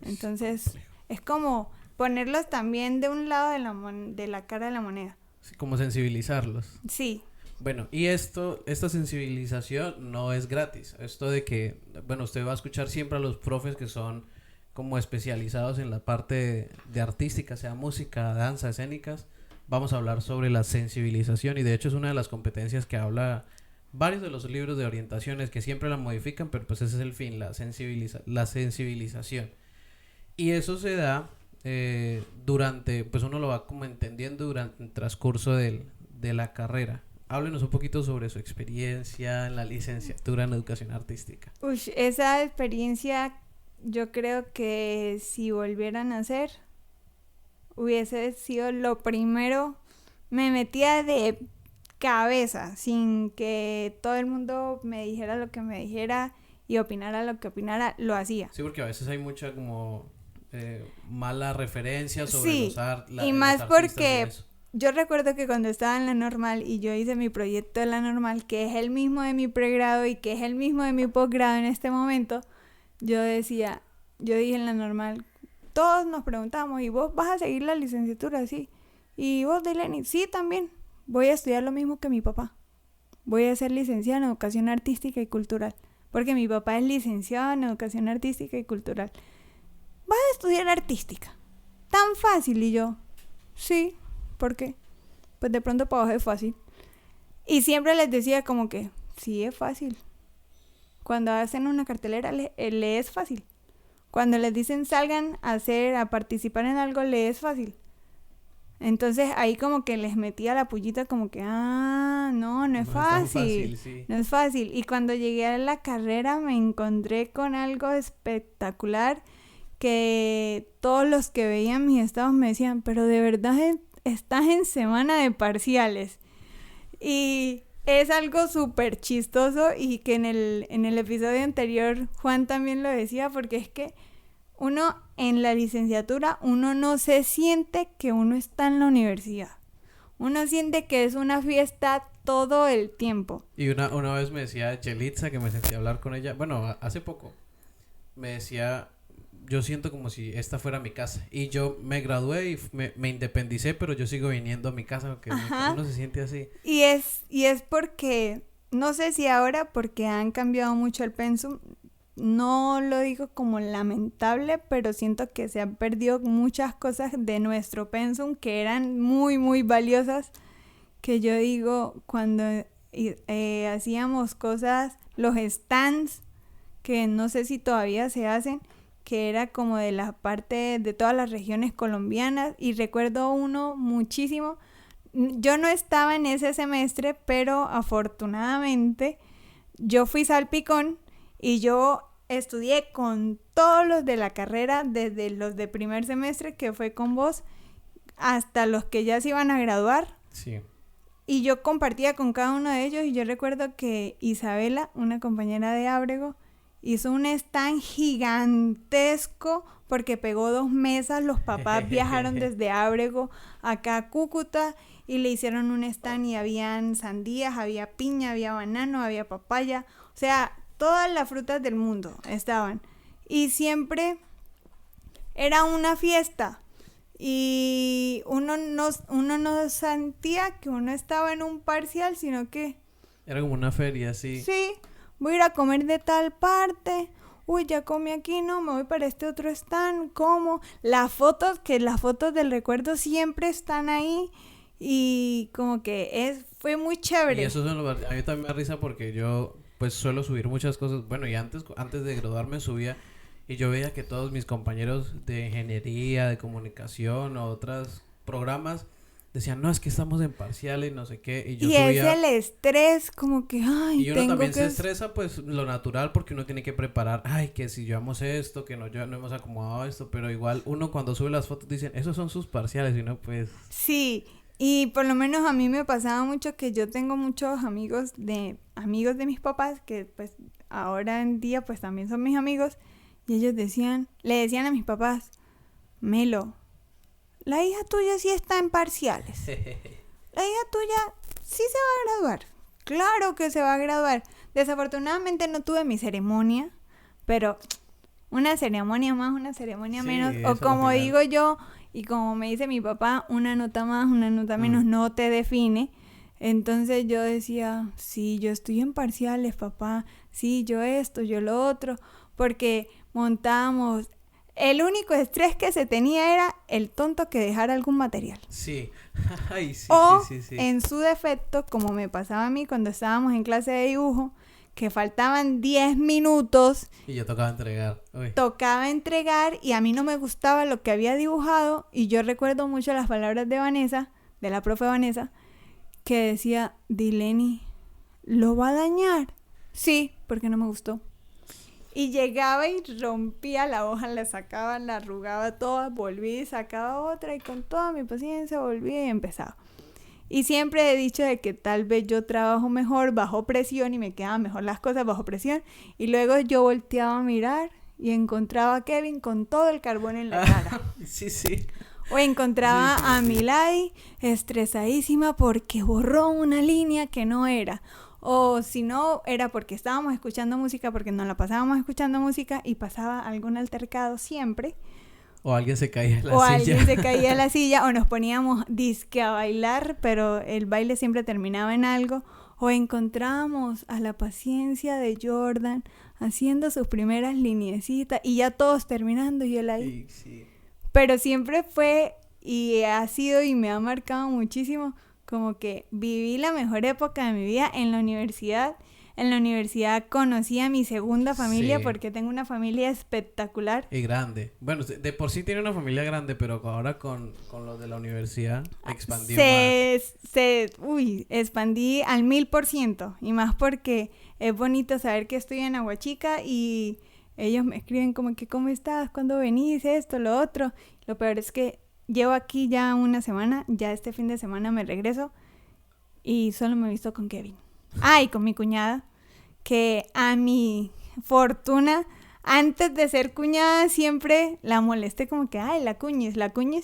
Entonces, es como ponerlos también de un lado de la cara de la moneda. Sí, como sensibilizarlos. Sí, Bueno, y esta sensibilización no es gratis. Esto de que, bueno, usted va a escuchar siempre a los profes que son como especializados en la parte de artística, sea música, danza, escénicas. Vamos a hablar sobre la sensibilización y de hecho es una de las competencias que habla varios de los libros de orientaciones que siempre la modifican, pero pues ese es el fin, la sensibilización. Y eso se da durante, pues uno lo va como entendiendo durante el transcurso de la carrera. Háblenos un poquito sobre su experiencia en la licenciatura en educación artística. uy, esa experiencia yo creo que si volvieran a hacer, hubiese sido lo primero, me metía de cabeza, sin que todo el mundo me dijera lo que me dijera y opinara lo que opinara, lo hacía. Sí, porque a veces hay mucha como mala referencia sobre Sí, los, y los más artistas porque y eso. yo recuerdo que cuando estaba en la normal y yo hice mi proyecto de la normal, que es el mismo de mi pregrado y que es el mismo de mi posgrado en este momento, yo dije en la normal, todos nos preguntamos, ¿y vos vas a seguir la licenciatura? Sí. ¿Y vos, Deileni? Sí, también. Voy a estudiar lo mismo que mi papá. Voy a ser licenciada en educación artística y cultural, porque mi papá es licenciado en educación artística y cultural. ¿Vas a estudiar artística? ¿Tan fácil? Y yo, sí. ¿Por qué? Pues de pronto para vos es fácil. Y siempre les decía como que, sí, es fácil. Cuando hacen una cartelera, le es fácil. Cuando les dicen salgan a participar en algo, le es fácil. Entonces ahí como que les metía la pullita como que, no es No es tan fácil. sí. No es fácil. Y cuando llegué a la carrera me encontré con algo espectacular que todos los que veían mis estados me decían, pero de verdad estás en semana de parciales. Y es algo súper chistoso y que en el episodio anterior Juan también lo decía, porque es que uno en la licenciatura, uno no se siente que uno está en la universidad. Uno siente que es una fiesta todo el tiempo. Y una vez me decía Yelitza, que me sentí a hablar con ella, bueno, hace poco, me decía, yo siento como si esta fuera mi casa. Y yo me gradué y me independicé, pero yo sigo viniendo a mi casa, porque uno se siente así. Y es porque, no sé si ahora, porque han cambiado mucho el pensum, no lo digo como lamentable, pero siento que se han perdido muchas cosas de nuestro pensum que eran muy, muy valiosas, que yo digo, cuando hacíamos cosas, los stands, que no sé si todavía se hacen, que era como de la parte de todas las regiones colombianas, y recuerdo uno muchísimo. Yo no estaba en ese semestre, pero afortunadamente yo fui salpicón y yo estudié con todos los de la carrera, desde los de primer semestre, que fue con vos, hasta los que ya se iban a graduar. Sí. Y yo compartía con cada uno de ellos, y yo recuerdo que Isabela, una compañera de Ábrego, hizo un stand gigantesco porque pegó 2 mesas. Los papás viajaron desde Ábrego acá a Cúcuta y le hicieron un stand y habían sandías, había piña, había banano, había papaya, o sea, todas las frutas del mundo estaban. Y siempre era una fiesta y uno no sentía que uno estaba en un parcial, sino que Era como una feria, sí. sí, voy a ir a comer de tal parte. Uy, ya comí aquí, no, me voy para este otro stand. ¿Cómo? Las fotos del recuerdo siempre están ahí. Y como que fue muy chévere. Y eso a mí también me da risa porque yo pues suelo subir muchas cosas. Bueno, y antes de graduarme subía y yo veía que todos mis compañeros de ingeniería, de comunicación o otros programas decían, no, es que estamos en parciales y no sé qué. Y yo subía... es el estrés, como que, ay, Y uno tengo también que... se estresa, pues, lo natural, porque uno tiene que preparar, ay, que si llevamos esto, que no hemos acomodado esto, pero igual uno cuando sube las fotos dicen, esos son sus parciales, y no, pues... Sí, Y por lo menos a mí me pasaba mucho que yo tengo muchos amigos de mis papás que pues ahora en día pues también son mis amigos y ellos le decían a mis papás, Melo, la hija tuya sí está en parciales. La hija tuya sí se va a graduar. Claro que se va a graduar. Desafortunadamente no tuve mi ceremonia, pero una ceremonia más, una ceremonia menos, o como digo yo y como me dice mi papá, una nota más, una nota menos no te define. Entonces yo decía, sí, yo estoy en parciales, papá, sí, yo esto, yo lo otro, porque montábamos, el único estrés que se tenía era el tonto que dejara algún material. Sí. Ay, sí, O sí. en su defecto, como me pasaba a mí cuando estábamos en clase de dibujo, que faltaban 10 minutos. Y yo tocaba entregar. Uy. Tocaba entregar y a mí no me gustaba lo que había dibujado. Y yo recuerdo mucho las palabras de Vanessa, de la profe Vanessa, que decía, Dileni, ¿lo va a dañar? Sí, porque no me gustó. Y llegaba y rompía la hoja, la sacaba, la arrugaba toda, volvía y sacaba otra y con toda mi paciencia volvía y empezaba. Y siempre he dicho de que tal vez yo trabajo mejor bajo presión y me quedaban mejor las cosas bajo presión. Y luego yo volteaba a mirar y encontraba a Kevin con todo el carbón en la cara. Sí. O encontraba a Milady estresadísima porque borró una línea que no era. O si no, era porque estábamos escuchando música, porque nos la pasábamos escuchando música y pasaba algún altercado siempre. O alguien se caía en la O silla. alguien se caía en la silla, o nos poníamos disque a bailar, pero el baile siempre terminaba en algo. O encontrábamos a la paciencia de Jordan haciendo sus primeras liniecitas y ya todos terminando y él ahí. Sí. Pero siempre fue y ha sido y me ha marcado muchísimo como que viví la mejor época de mi vida en la universidad. En la universidad conocí a mi segunda familia porque tengo una familia espectacular. Y grande. Bueno, de por sí tiene una familia grande, pero ahora con los de la universidad expandió más. Expandí al 1000%. Y más porque es bonito saber que estoy en Aguachica y ellos me escriben como que ¿cómo estás? ¿Cuándo venís? Esto, lo otro. Lo peor es que llevo aquí ya una semana, ya este fin de semana me regreso y solo me he visto con Kevin. Y con mi cuñada, que a mi fortuna, antes de ser cuñada, siempre la molesté como que, la cuñis.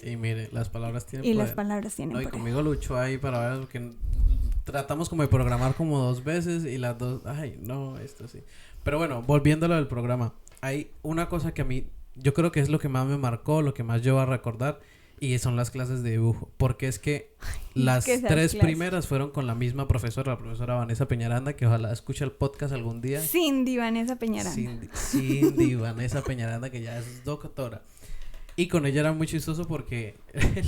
Y mire, las palabras tienen poder. Y las palabras tienen poder. Y conmigo luchó ahí para ver, porque tratamos como de programar como 2 veces y las dos, esto sí. Pero bueno, volviendo a lo del programa, hay una cosa que a mí, yo creo que es lo que más me marcó, lo que más yo voy a recordar, y son las clases de dibujo, porque es que las 3 primeras fueron con la misma profesora, la profesora Vanessa Peñaranda, que ojalá escuche el podcast algún día. Cindy Vanessa Peñaranda. Cindy Vanessa Peñaranda, que ya es doctora. Y con ella era muy chistoso porque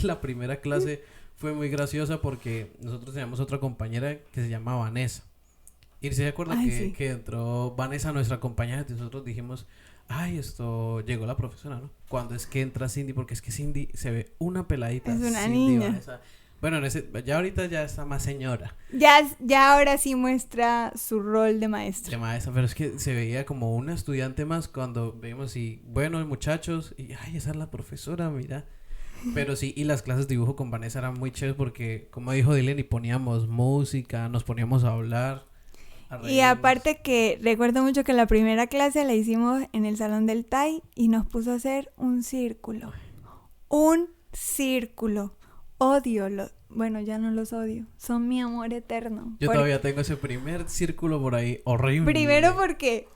la primera clase fue muy graciosa porque nosotros teníamos otra compañera que se llama Vanessa. Y se acuerda que entró Vanessa, nuestra compañera, y nosotros dijimos, llegó la profesora, ¿no? Cuando es que entra Cindy, porque es que Cindy se ve una peladita. Es una Cindy, niña. Vanessa. Bueno, ya ahorita ya está más señora. Ya ahora sí muestra su rol de maestra. De maestra, pero es que se veía como una estudiante más cuando vemos y, bueno, muchachos, y, esa es la profesora, mira. Pero sí, y las clases de dibujo con Vanessa eran muy chéveres porque, como dijo Dylan, y poníamos música, nos poníamos a hablar. Y aparte que recuerdo mucho que la primera clase la hicimos en el salón del TAI y nos puso a hacer un círculo. Un círculo. Bueno, ya no los odio. Son mi amor eterno. Yo todavía tengo ese primer círculo por ahí horrible. Primero porque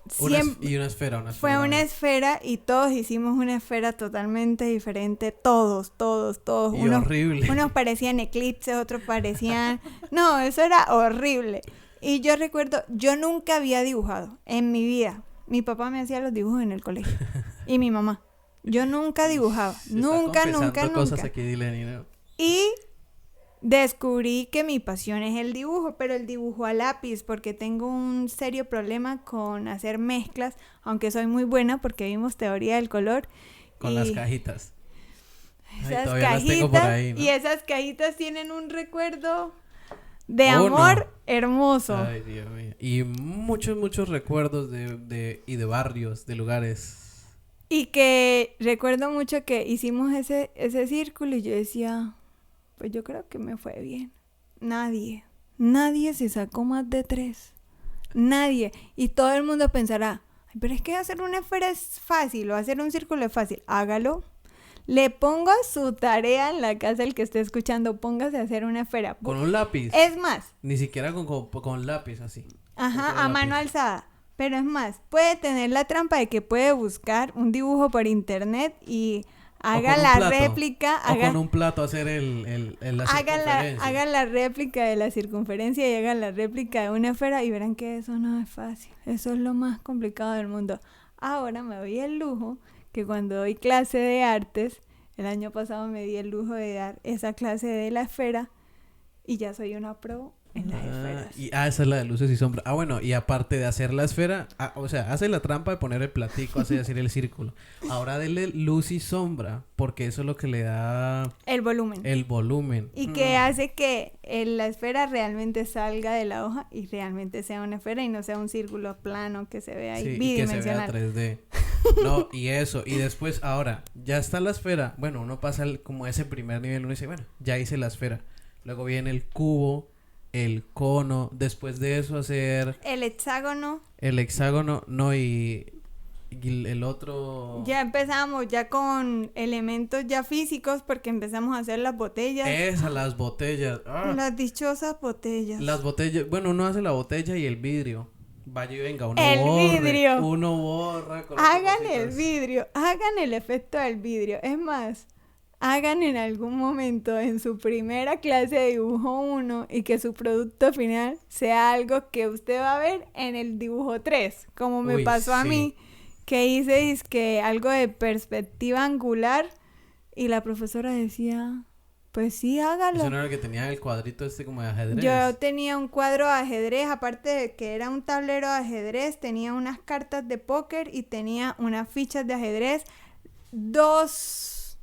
y una esfera. Fue una esfera y todos hicimos una esfera totalmente diferente. Todos. Y horrible. Unos parecían eclipses, otros parecían... No, eso era horrible. Y yo recuerdo, yo nunca había dibujado en mi vida. Mi papá me hacía los dibujos en el colegio. Y mi mamá. Yo nunca dibujaba. Nunca. Cosas aquí, Dylan, ¿no? Y descubrí que mi pasión es el dibujo, pero el dibujo a lápiz, porque tengo un serio problema con hacer mezclas, aunque soy muy buena porque vimos teoría del color. Con las cajitas. Esas todavía cajitas, las tengo por ahí, ¿no? Y esas cajitas tienen un recuerdo de amor hermoso. Ay, Dios mío. Y muchos recuerdos de barrios, de lugares. Y que recuerdo mucho que hicimos ese círculo y yo decía, pues yo creo que me fue bien. Nadie se sacó más de 3. Nadie. Y todo el mundo pensará, "Ay, pero es que hacer una esfera es fácil o hacer un círculo es fácil". Hágalo. Le pongo su tarea en la casa, el que esté escuchando, póngase a hacer una esfera. Con un lápiz. Es más. Ni siquiera con lápiz así. Ajá, a mano alzada. Pero es más, puede tener la trampa de que puede buscar un dibujo por internet y haga la réplica. O con un plato hacer la circunferencia. Haga la réplica de la circunferencia y haga la réplica de una esfera y verán que eso no es fácil. Eso es lo más complicado del mundo. Ahora me doy el lujo que cuando doy clase de artes, el año pasado me di el lujo de dar esa clase de la esfera y ya soy una pro en las esferas. Esa es la de luces y sombras. Bueno, y aparte de hacer la esfera, o sea, hace la trampa de poner el platico, hace decir el círculo. Ahora dele luz y sombra, porque eso es lo que le da el volumen. Y que hace que la esfera realmente salga de la hoja y realmente sea una esfera y no sea un círculo plano que se vea ahí bidimensional. Y que se vea 3D. No, y eso, y después, ahora, ya está la esfera. Bueno, uno pasa como ese primer nivel, uno dice, bueno, ya hice la esfera. Luego viene el cubo, el cono, después de eso hacer... el hexágono, no, y el otro... Ya empezamos ya con elementos ya físicos porque empezamos a hacer las botellas. Las botellas. Las dichosas botellas. Las botellas, bueno, uno hace la botella y el vidrio. Vaya y venga, uno borra. Hagan el vidrio, hagan el efecto del vidrio. Es más, hagan en algún momento en su primera clase de dibujo 1 y que su producto final sea algo que usted va a ver en el dibujo 3, como me pasó a mí, que hice algo de perspectiva angular y la profesora decía... Pues sí, hágalo. ¿Eso no era el que tenía el cuadrito como de ajedrez? Yo tenía un cuadro de ajedrez, aparte de que era un tablero de ajedrez, tenía unas cartas de póker y tenía unas fichas de ajedrez, dos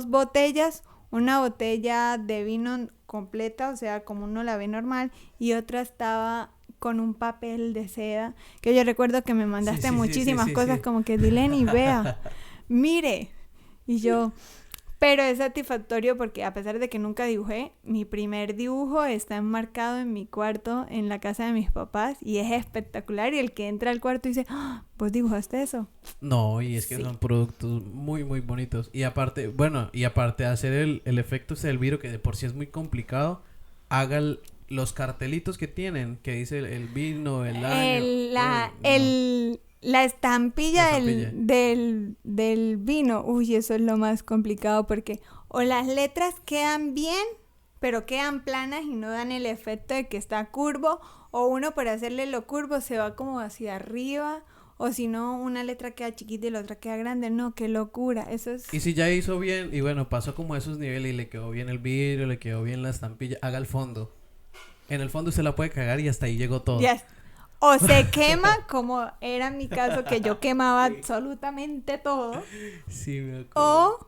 botellas, una botella de vino completa, o sea, como uno la ve normal, y otra estaba con un papel de seda, que yo recuerdo que me mandaste muchísimas cosas como que Dileni, vea, mire, y yo... Pero es satisfactorio porque a pesar de que nunca dibujé, mi primer dibujo está enmarcado en mi cuarto en la casa de mis papás y es espectacular y el que entra al cuarto dice, ¿vos dibujaste eso? No, y es que son productos muy muy bonitos y aparte, de hacer el efecto del vidrio que de por sí es muy complicado, haga los cartelitos que tienen, que dice el vino, el año... La estampilla del vino, eso es lo más complicado porque o las letras quedan bien, pero quedan planas y no dan el efecto de que está curvo, o uno por hacerle lo curvo se va como hacia arriba, o si no, una letra queda chiquita y la otra queda grande. No, qué locura, eso es... Y si ya hizo bien, y bueno, pasó como a esos niveles y le quedó bien el vidrio, le quedó bien la estampilla, haga el fondo. En el fondo usted la puede cagar y hasta ahí llegó todo. Yes. O se quema, como era mi caso, que yo quemaba absolutamente todo. Sí, me acuerdo. O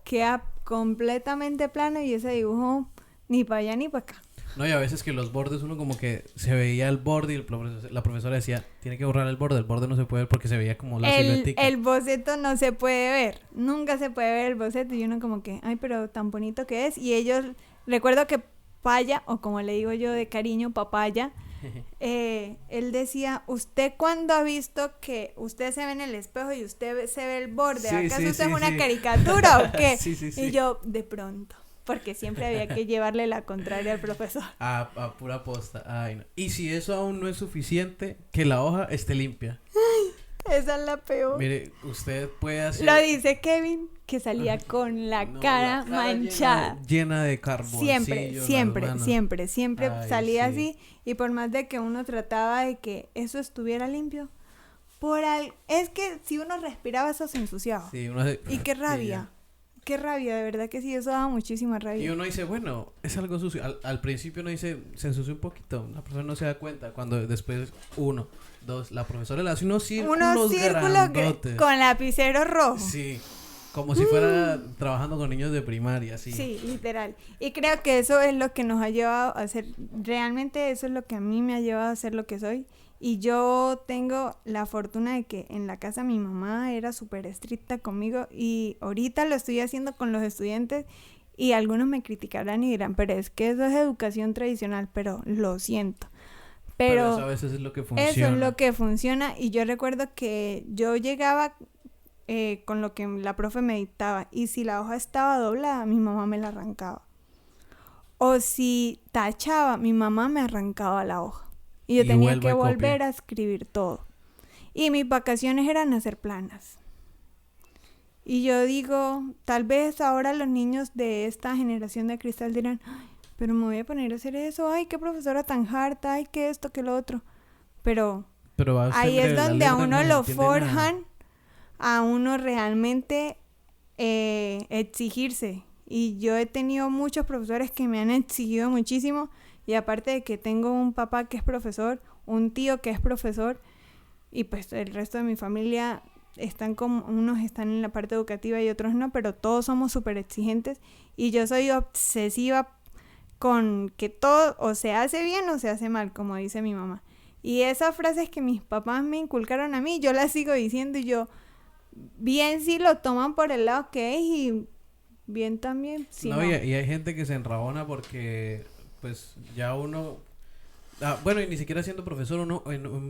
queda completamente plano y ese dibujo ni para allá ni para acá. No, y a veces que los bordes uno como que se veía el borde y la profesora decía, tiene que borrar el borde no se puede ver porque se veía como la siluetica. El boceto no se puede ver, nunca se puede ver el boceto y uno como que, ay, pero tan bonito que es. Y ellos, recuerdo que Paya, o como le digo yo de cariño, papaya, él decía, ¿usted cuándo ha visto que usted se ve en el espejo y usted se ve el borde? ¿Acaso usted es una caricatura o qué? Y yo, de pronto, porque siempre había que llevarle la contraria al profesor. A pura posta. Ay, no. Y si eso aún no es suficiente, que la hoja esté limpia. Esa es la peor. Mire, usted puede hacer... Lo dice Kevin, que salía con la cara manchada. Llena de carbón. Siempre Ay, salía así. Y por más de que uno trataba de que eso estuviera limpio, es que si uno respiraba eso se ensuciaba. Sí, y qué rabia. Qué rabia, de verdad que sí, eso daba muchísima rabia. Y uno dice, bueno, es algo sucio. Al principio uno dice, se ensució un poquito. La profesora no se da cuenta. Cuando después, 1, 2, la profesora le hace unos círculos con lapicero rojo. Sí, como si fuera trabajando con niños de primaria, sí. Sí, literal. Y creo que eso es lo que nos ha llevado a ser, realmente eso es lo que a mí me ha llevado a ser lo que soy. Y yo tengo la fortuna de que en la casa mi mamá era súper estricta conmigo y ahorita lo estoy haciendo con los estudiantes Y algunos me criticarán y dirán, pero es que eso es educación tradicional, pero lo siento. Pero eso a veces es lo que funciona. Eso es lo que funciona. Y yo recuerdo que yo llegaba con lo que la profe me dictaba. Y si la hoja estaba doblada, mi mamá me la arrancaba. O si tachaba, mi mamá me arrancaba la hoja. Y yo tenía que volver a escribir todo. Y mis vacaciones eran hacer planas. Y yo digo, tal vez ahora los niños de esta generación de cristal dirán, ay, pero me voy a poner a hacer eso, ay, qué profesora tan harta, ay, qué esto, qué lo otro. Pero ahí es donde a uno lo forjan, a uno realmente exigirse. Y yo he tenido muchos profesores que me han exigido muchísimo, y aparte de que tengo un papá que es profesor, un tío que es profesor, y pues el resto de mi familia están como, unos están en la parte educativa y otros no, pero todos somos súper exigentes, y yo soy obsesiva con que todo o se hace bien o se hace mal, como dice mi mamá. Y esas frases que mis papás me inculcaron a mí, yo las sigo diciendo, y yo, bien si lo toman por el lado que es, y bien también si no. Y hay gente que se enrabona porque pues ya uno... bueno, y ni siquiera siendo profesor, uno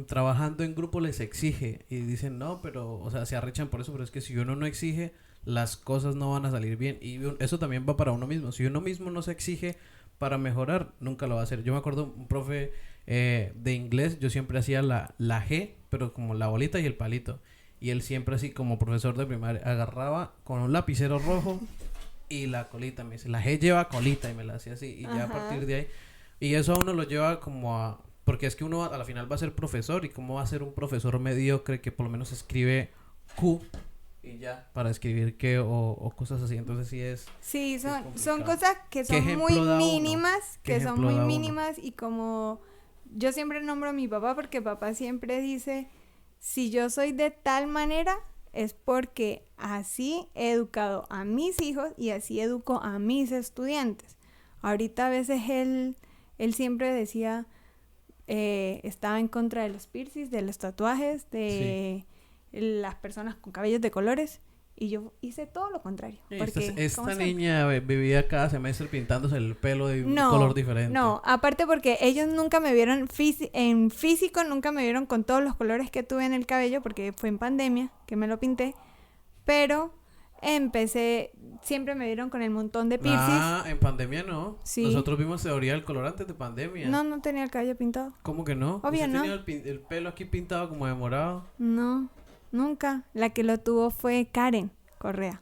trabajando en grupo les exige y dicen, no, pero, o sea, se arrechan por eso, pero es que si uno no exige, las cosas no van a salir bien. Y eso también va para uno mismo. Si uno mismo no se exige para mejorar, nunca lo va a hacer. Yo me acuerdo un profe de inglés, yo siempre hacía la G, pero como la bolita y el palito. Y él siempre así, como profesor de primaria, agarraba con un lapicero rojo y la colita. Me dice, la G lleva colita, y me la hacía así. Y ya a partir de ahí... Y eso a uno lo lleva como a... Porque es que uno a la final va a ser profesor, y cómo va a ser un profesor mediocre que por lo menos escribe Q y ya, para escribir qué o cosas así. Entonces sí es... Sí, son cosas que son muy mínimas, y como yo siempre nombro a mi papá, porque papá siempre dice, si yo soy de tal manera es porque así he educado a mis hijos y así educo a mis estudiantes. Ahorita a veces él siempre decía, estaba en contra de los piercings, de los tatuajes, de las personas con cabellos de colores, y yo hice todo lo contrario. Porque, esta niña vivía cada semestre pintándose el pelo de un color diferente. No, aparte porque ellos nunca me vieron en físico, nunca me vieron con todos los colores que tuve en el cabello, porque fue en pandemia que me lo pinté, pero... siempre me vieron con el montón de piercings. En pandemia no. Sí. Nosotros vimos teoría del color antes de pandemia. No tenía el cabello pintado. ¿Cómo que no? Obvio no. ¿Tenía el pelo aquí pintado como de morado? No, nunca. La que lo tuvo fue Karen Correa.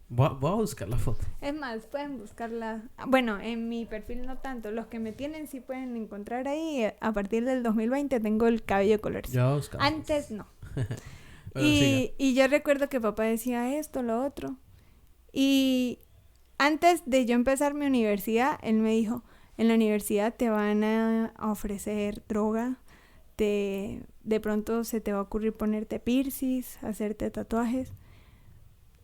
Voy a buscar la foto. Es más, pueden buscarla. Bueno, en mi perfil no tanto. Los que me tienen sí pueden encontrar ahí. A partir del 2020 tengo el cabello de colores. Antes no. Y yo recuerdo que papá decía esto, lo otro. Y antes de yo empezar mi universidad, él me dijo, en la universidad te van a ofrecer droga, de pronto se te va a ocurrir ponerte piercings, hacerte tatuajes.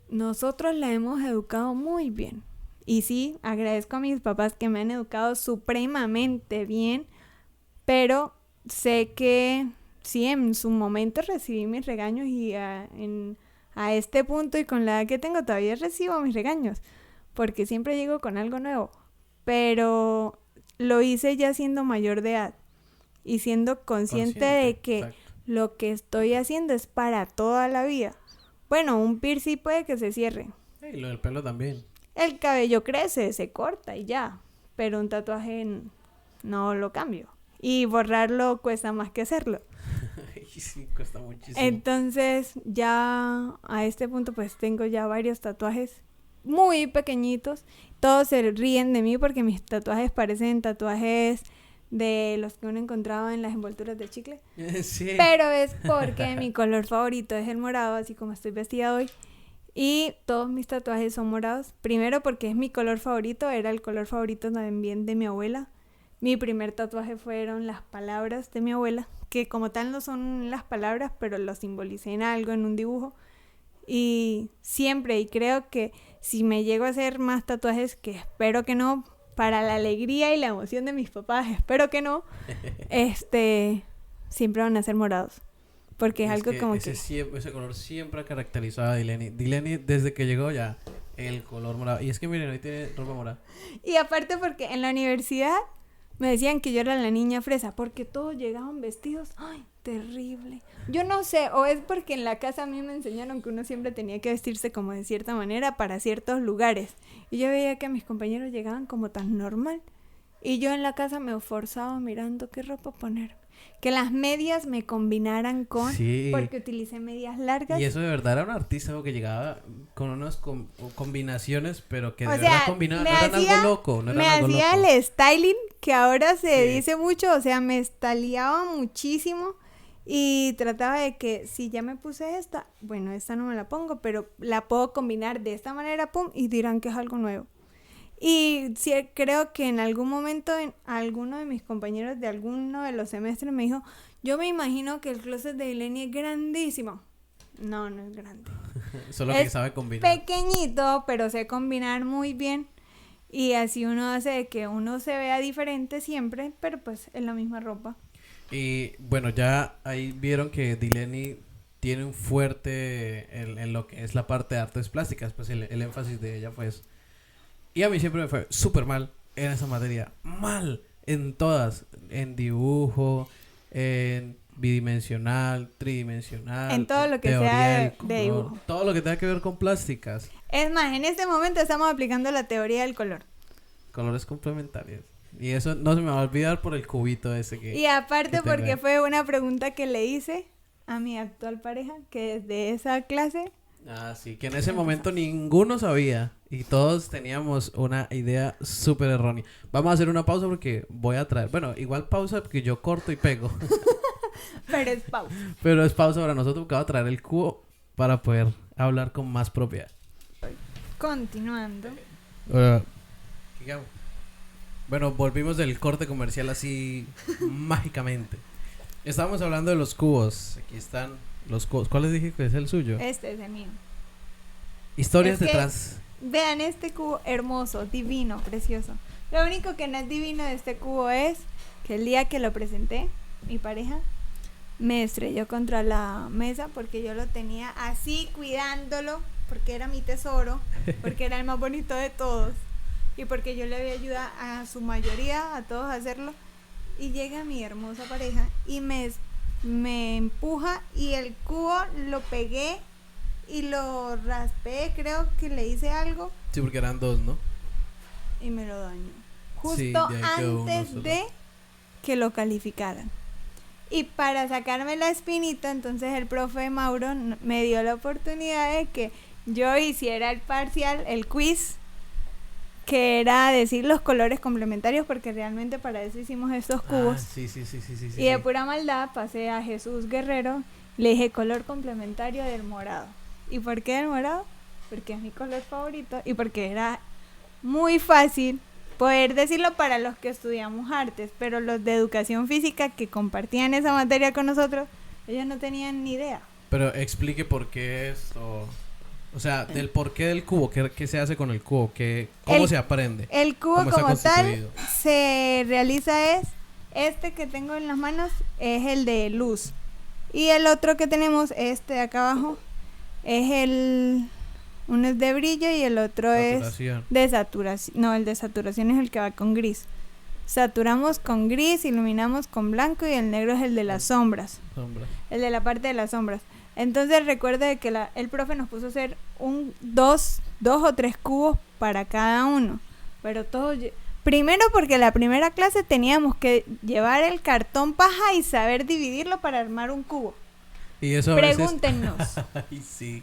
Nosotros la hemos educado muy bien. Y sí, agradezco a mis papás que me han educado supremamente bien, pero sé que... Sí, en su momento recibí mis regaños, y a este punto y con la edad que tengo todavía recibo mis regaños, porque siempre llego con algo nuevo, pero lo hice ya siendo mayor de edad y siendo consciente de que exacto, lo que estoy haciendo es para toda la vida. Bueno, un piercing puede que se cierre. Y lo del pelo también. El cabello crece, se corta y ya, pero un tatuaje no lo cambio. Y borrarlo cuesta más que hacerlo. Sí, cuesta muchísimo. Entonces, ya a este punto, pues tengo ya varios tatuajes muy pequeñitos. Todos se ríen de mí porque mis tatuajes parecen tatuajes de los que uno encontraba en las envolturas de chicle. Sí. Pero es porque mi color favorito es el morado, así como estoy vestida hoy. Y todos mis tatuajes son morados. Primero porque es mi color favorito, era el color favorito también de mi abuela. Mi primer tatuaje fueron las palabras de mi abuela, que como tal no son las palabras, pero lo simbolicé en algo, en un dibujo. Y siempre, y creo que si me llego a hacer más tatuajes, que espero que no, para la alegría y la emoción de mis papás, espero que no, siempre van a ser morados. Porque es algo como ese color siempre ha caracterizado a Dileni. Dileni, desde que llegó ya, El color morado. Y es que miren, ahí tiene ropa morada. Y aparte porque en la universidad me decían que yo era la niña fresa, porque todos llegaban vestidos, ay, terrible. Yo no sé, o es porque en la casa a mí me enseñaron que uno siempre tenía que vestirse como de cierta manera para ciertos lugares. Y yo veía que mis compañeros llegaban como tan normal. Y yo en la casa me forzaba mirando qué ropa poner. Que las medias me combinaran con... Sí. Porque utilicé medias largas. Y eso de verdad era un artista porque llegaba con unas combinaciones, pero que de O verdad sea, combinaban. me No eran hacía- algo loco, no me eran algo hacía loco. el styling, que ahora se Sí. dice mucho, o sea, me estaleaba muchísimo y trataba de que si ya me puse esta, bueno, esta no me la pongo, pero la puedo combinar de esta manera, pum, y dirán que es algo nuevo. Y sí, creo que en algún momento alguno de mis compañeros de alguno de los semestres me dijo, yo me imagino que el closet de Ileni es grandísimo. No, no es grande. Solo que Es sabe combinar. Pequeñito, pero sé combinar muy bien. Y así uno hace de que uno se vea diferente siempre, pero pues es la misma ropa. Y bueno, ya ahí vieron que Dileni tiene un fuerte en lo que es la parte de artes plásticas, pues el énfasis de ella fue eso. Y a mí siempre me fue súper mal en esa materia. Mal en todas. En dibujo, en bidimensional, tridimensional. En todo lo que teoría sea del de color, dibujo. todo lo que tenga que ver con plásticas. Es más, en este momento estamos aplicando la teoría del color. Colores complementarios. Y eso no se me va a olvidar por el cubito ese que... Y aparte que tengo porque ahí. fue una pregunta que le hice a mi actual pareja, que desde esa clase... Ah, sí, que en ese momento ninguno sabía y todos teníamos una idea súper errónea. Vamos a hacer una pausa porque voy a traer... Bueno, igual pausa porque yo corto y pego. Pero es pausa. Pero es pausa para nosotros porque voy a traer el cubo para poder hablar con más propiedad. Continuando. ¿Qué hago? Bueno, volvimos del corte comercial así mágicamente. Estábamos hablando de los cubos. Aquí están los cubos. ¿Cuál les dije que es el suyo? Este es el mío. Historias es que- detrás. Vean este cubo hermoso, divino, precioso. Lo único que no es divino de este cubo es que el día que lo presenté, mi pareja me estrelló contra la mesa porque yo lo tenía así cuidándolo, porque era mi tesoro, porque era el más bonito de todos y porque yo le había ayudado a su mayoría, a todos a hacerlo. Y llega mi hermosa pareja y me empuja y el cubo lo pegué y lo raspé, creo que le hice algo Sí, porque eran dos, ¿no? y me lo dañó. Justo Sí, de ahí quedó uno antes solo. de que lo calificaran. Y para sacarme la espinita, entonces el profe Mauro me dio la oportunidad de que yo hiciera el parcial, el quiz, que era decir los colores complementarios, porque realmente para eso hicimos estos cubos. Ah, sí. Y de pura maldad pasé a Jesús Guerrero, le dije color complementario del morado. ¿Y por qué del morado? Porque es mi color favorito y porque era muy fácil poder decirlo para los que estudiamos artes, pero los de educación física que compartían esa materia con nosotros, ellos no tenían ni idea. Pero explique por qué esto. O sea, del porqué del cubo. ¿Qué se hace con el cubo? ¿Cómo se aprende? El cubo ¿Cómo está como tal constituido? se realiza este que tengo en las manos es el de luz y el otro que tenemos, este de acá abajo, es uno es de brillo y el otro Saturación. es de saturación. No, el de saturación es el que va con gris. Saturamos con gris, iluminamos con blanco y el negro es el de las sombras, Sombra. el de la parte de las sombras. Entonces recuerde que el profe nos puso a hacer dos o tres cubos para cada uno, pero todos primero porque la primera clase teníamos que llevar el cartón paja y saber dividirlo para armar un cubo. Y eso a veces... Pregúntenos. Ay, sí.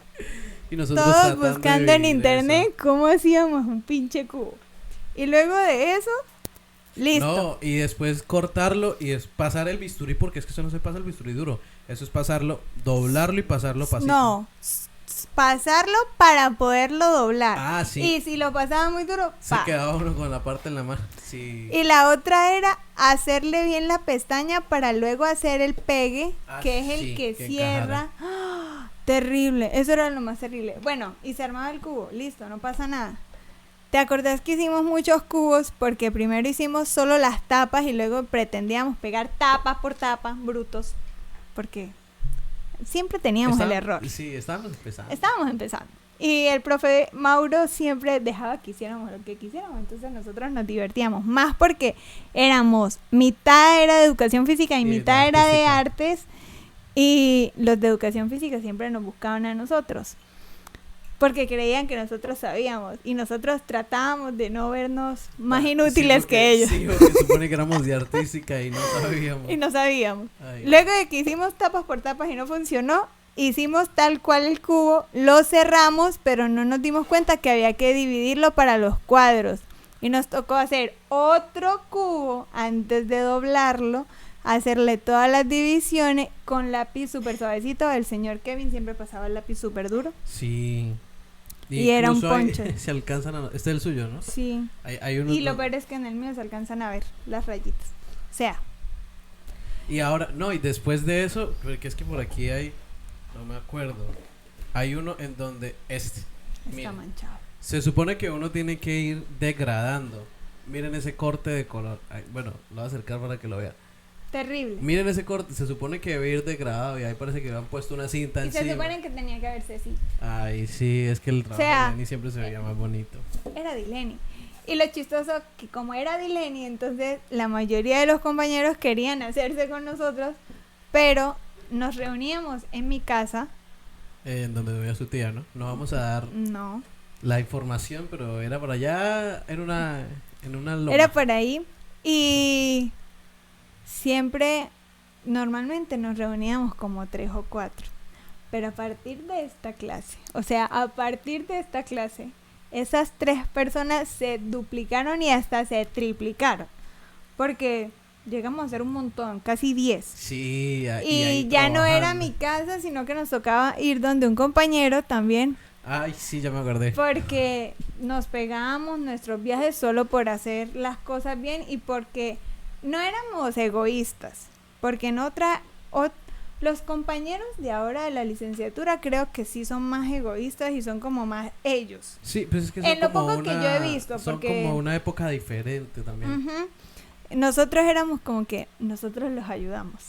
Y nosotros Todos tratando de buscando en vivir internet eso. cómo hacíamos un pinche cubo. Y luego de eso, listo. No, y después cortarlo y pasar el bisturí, porque es que eso no se pasa el bisturí duro. Eso es pasarlo, doblarlo y pasarlo pasito. No, pasarlo para poderlo doblar. Ah, sí. Y si lo pasaba muy duro, Se pa. quedaba uno con la parte en la mano. Sí. Y la otra era hacerle bien la pestaña para luego hacer el pegue, Ah, que es el sí, que que cierra. ¡Ah! Terrible, eso era lo más terrible. Bueno, y se armaba el cubo, listo, no pasa nada. ¿Te acordás que hicimos muchos cubos? Porque primero hicimos solo las tapas y luego pretendíamos pegar tapas por tapas, brutos. Porque siempre teníamos el error. Sí, estábamos empezando. Estábamos empezando. Y el profe Mauro siempre dejaba que hiciéramos lo que quisiéramos, entonces nosotros nos divertíamos, más porque éramos, mitad era de educación física y mitad era de artes, y los de educación física siempre nos buscaban a nosotros, porque creían que nosotros sabíamos, y nosotros tratábamos de no vernos más inútiles que ellos. Sí, porque supone que éramos de artística y no sabíamos. Y no sabíamos. Ay. Luego de que hicimos tapas por tapas y no funcionó, hicimos tal cual el cubo, lo cerramos, pero no nos dimos cuenta que había que dividirlo para los cuadros. Y nos tocó hacer otro cubo antes de doblarlo, hacerle todas las divisiones con lápiz súper suavecito. El señor Kevin siempre pasaba el lápiz súper duro. Sí. Y era un Incluso poncho. Se alcanzan a... Este es el suyo, ¿no? Sí. Hay unos, Y lo peor es que en el mío se alcanzan a ver las rayitas. O sea. Y ahora, no, y después de eso, porque es que por aquí hay, no me acuerdo, hay uno en donde Está miren, manchado. se supone que uno tiene que ir degradando. Miren ese corte de color. Ay, bueno, lo voy a acercar para que lo vean. Terrible. Miren ese corte, se supone que debe ir degradado y ahí parece que le han puesto una cinta Y encima. se supone que tenía que verse así. Ay, sí, es que el trabajo sea, de Lenny siempre se veía más bonito. Era Dileni. Y lo chistoso que como era Dileni, entonces la mayoría de los compañeros querían hacerse con nosotros, pero nos reuníamos en mi casa. En donde vivía su tía, ¿no? No vamos a dar No. la información, pero era por allá, en una loma. Era por ahí. Y siempre, normalmente nos reuníamos como 3 o 4. Pero a partir de esta clase, esas 3 personas se duplicaron y hasta se triplicaron. Porque llegamos a ser un montón, casi 10. Sí, Y ya no era mi casa, sino que nos tocaba ir donde un compañero también. Ay, sí, ya me acordé. Porque nos pegábamos nuestros viajes solo por hacer las cosas bien y porque no éramos egoístas. Porque en los compañeros de ahora de la licenciatura creo que sí son más egoístas y son como más ellos. Sí, pues es que son En lo como poco que yo he visto, son porque como una época diferente también. Ujú. Nosotros éramos como que nosotros los ayudamos.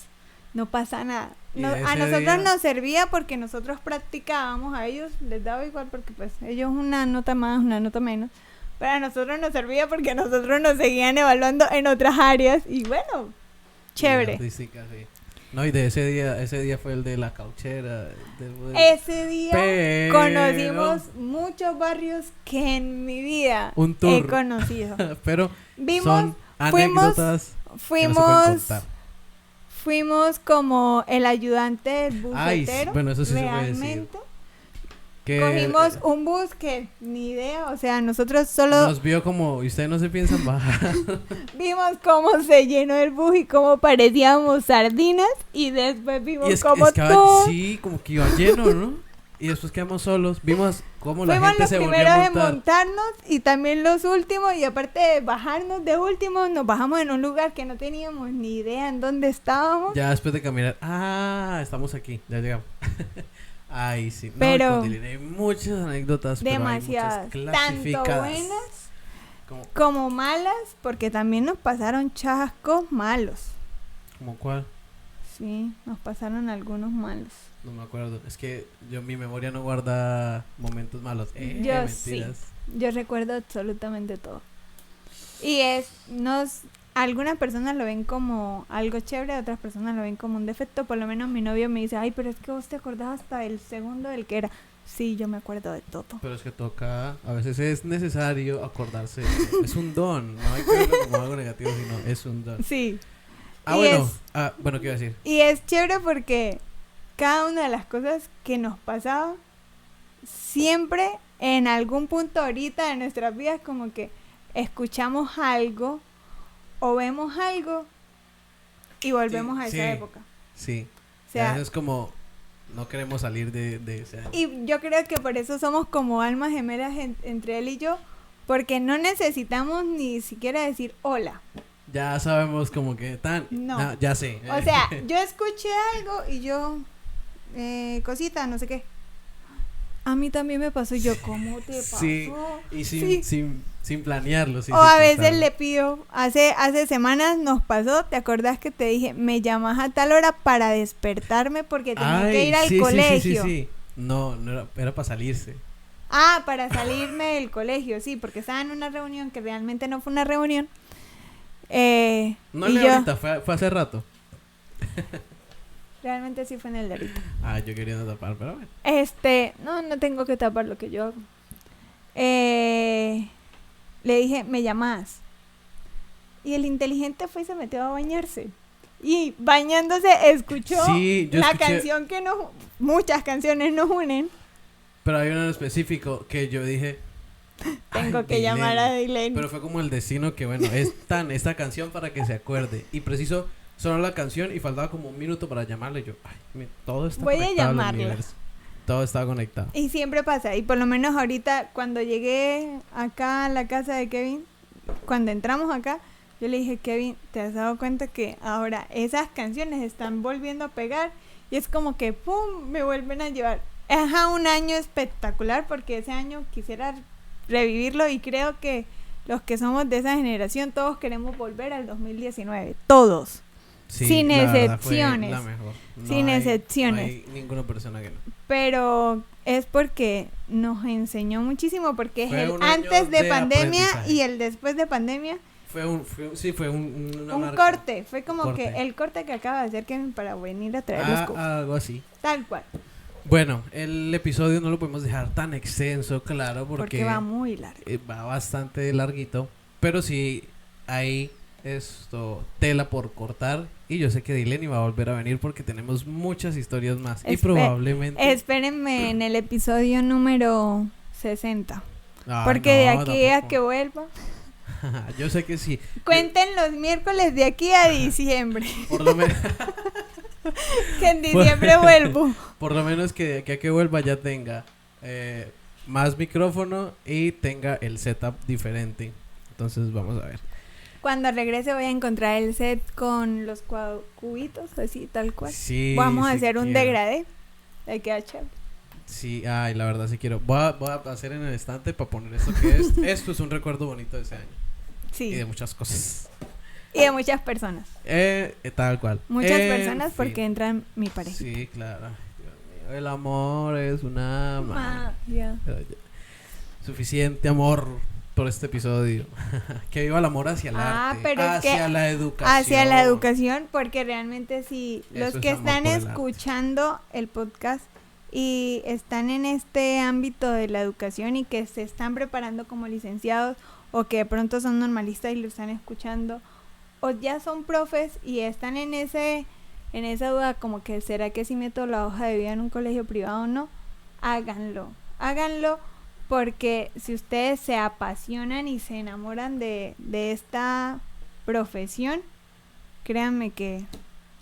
No pasa nada. Y A ese nosotros día- nos servía porque nosotros practicábamos, a ellos les daba igual porque pues ellos una nota más, una nota menos. Pero a nosotros nos servía porque a nosotros nos seguían evaluando en otras áreas y bueno, chévere. Artística, sí. No, y de ese día fue el de la cauchera. Ese día Pero- conocimos muchos barrios que en mi vida Un tour. he conocido. Pero Vimos, son anécdotas que no se pueden fuimos contar. Fuimos como el ayudante del Ay, bucetero. bueno, eso sí se puede decir. realmente. Que Cogimos un bus que ni idea, o sea, nosotros solo nos vio como, y ustedes no se piensan bajar. vimos cómo se llenó el bus y cómo parecíamos sardinas y después vimos Y es, cómo es que todos sí, como que iba lleno, ¿no? Y después quedamos solos, vimos cómo la fuimos gente los se volvió primeros a en montar. montarnos y también los últimos y aparte de bajarnos de último, nos bajamos en un lugar que no teníamos ni idea en dónde estábamos. Ya después de caminar, estamos aquí, ya llegamos. Ay, sí. No, Pero- con Dilene hay muchas anécdotas, Demasiadas, pero hay muchas tanto clasificadas. buenas ¿Cómo, como malas, porque también nos pasaron chascos malos. ¿Cómo cuál? Sí, nos pasaron algunos malos. No me acuerdo. Es que mi memoria no guarda momentos malos. Yo mentiras. Yo recuerdo absolutamente todo. Y algunas personas lo ven como algo chévere, otras personas lo ven como un defecto. Por lo menos mi novio me dice, ay, pero es que vos te acordás hasta el segundo del que era. Sí, yo me acuerdo de todo. Pero es que toca, a veces es necesario acordarse. Es un don, no hay que verlo como algo negativo, sino es un don. Sí. Ah, Y bueno, es- bueno, ¿qué iba a decir? Y es chévere porque cada una de las cosas que nos pasaba, siempre en algún punto ahorita de nuestras vidas como que escuchamos algo o vemos algo y volvemos a esa Sí. época. Sí. O sea, es como, no queremos salir de ese año. y yo creo que por eso somos como almas gemelas entre él y yo, porque no necesitamos ni siquiera decir hola. Ya sabemos como que No. ya sé. O sea, yo escuché algo y yo, cosita, no sé qué. A mí también me pasó y yo, ¿cómo te pasó? Sí, y Sí. sin planearlo. Sí, O sin a veces pensarlo. le pido, hace semanas nos pasó, ¿te acordás que te dije, me llamas a tal hora para despertarme porque tenía que ir al sí, colegio? Sí. No era para salirse. Ah, para salirme del colegio, sí, porque estaba en una reunión que realmente no fue una reunión. No y le yo, ahorita, fue hace rato. realmente sí fue en el de ahorita. Ah, yo quería tapar, pero bueno. No tengo que tapar lo que yo hago. Le dije, ¿me llamas? Y el inteligente fue y se metió a bañarse. Y bañándose escuchó Sí, yo la escuché, canción que nos... Muchas canciones nos unen. pero hay uno en específico que yo dije... Tengo "Ay, que llamar a Dylan". Pero fue como el destino que, bueno, es tan esta canción para que se acuerde. Y preciso, sonó la canción y faltaba como un minuto para llamarle. Y yo, ay, todo está Voy a conectado al llamarla. universo. Todo estaba conectado. Y siempre pasa. Y por lo menos ahorita, cuando llegué acá a la casa de Kevin, cuando entramos acá, yo le dije, Kevin, ¿te has dado cuenta que ahora esas canciones están volviendo a pegar? Y es como que, ¡pum!, me vuelven a llevar. Ajá, un año espectacular, porque ese año quisiera revivirlo y creo que los que somos de esa generación, todos queremos volver al 2019. Todos. Sí, Sin la verdad fue excepciones. la mejor. Sin excepciones. No hay ninguna persona que no. Pero es porque nos enseñó muchísimo, porque Fue es el un año antes de de pandemia aprendizaje. y el después de pandemia. Fue una Un marca. corte, fue como Corte. que el corte que acaba de hacer Kevin para venir a traer los cupos. Algo así. Tal cual, Bueno, el episodio no lo podemos dejar tan extenso, claro, porque va muy largo. va bastante larguito. Pero sí hay tela por cortar. Y yo sé que Dylan va a volver a venir porque tenemos muchas historias más. Y probablemente... Espérenme en el episodio número 60. Ay, Porque de no, aquí a tampoco. que vuelva. Yo sé que sí. Cuenten los miércoles de aquí a diciembre. Por lo menos... Que en diciembre vuelvo. Por lo menos que de aquí a que vuelva ya tenga más micrófono y tenga el setup diferente. Entonces vamos a ver. Cuando regrese voy a encontrar el set con los cubitos, así tal cual. Sí, Vamos a sí hacer un quiero. degradé. Le queda chévere. Sí, ay, la verdad sí quiero. Voy a hacer en el estante para poner esto que es. Esto es un recuerdo bonito de ese año. Sí. Y de muchas cosas. Y de muchas personas. Tal cual. Muchas En personas fin. porque entran mi pareja. Sí, claro. Ay, Dios mío, el amor es una Magia. Suficiente amor por este episodio. Que viva el amor hacia el arte, pero es que hacia la educación. hacia la educación, porque realmente si Eso los es que amor están por el arte. escuchando el podcast y están en este ámbito de la educación y que se están preparando como licenciados o que de pronto son normalistas y lo están escuchando o ya son profes y están en esa duda como que será que si meto la hoja de vida en un colegio privado o no, háganlo porque si ustedes se apasionan y se enamoran de esta profesión, créanme que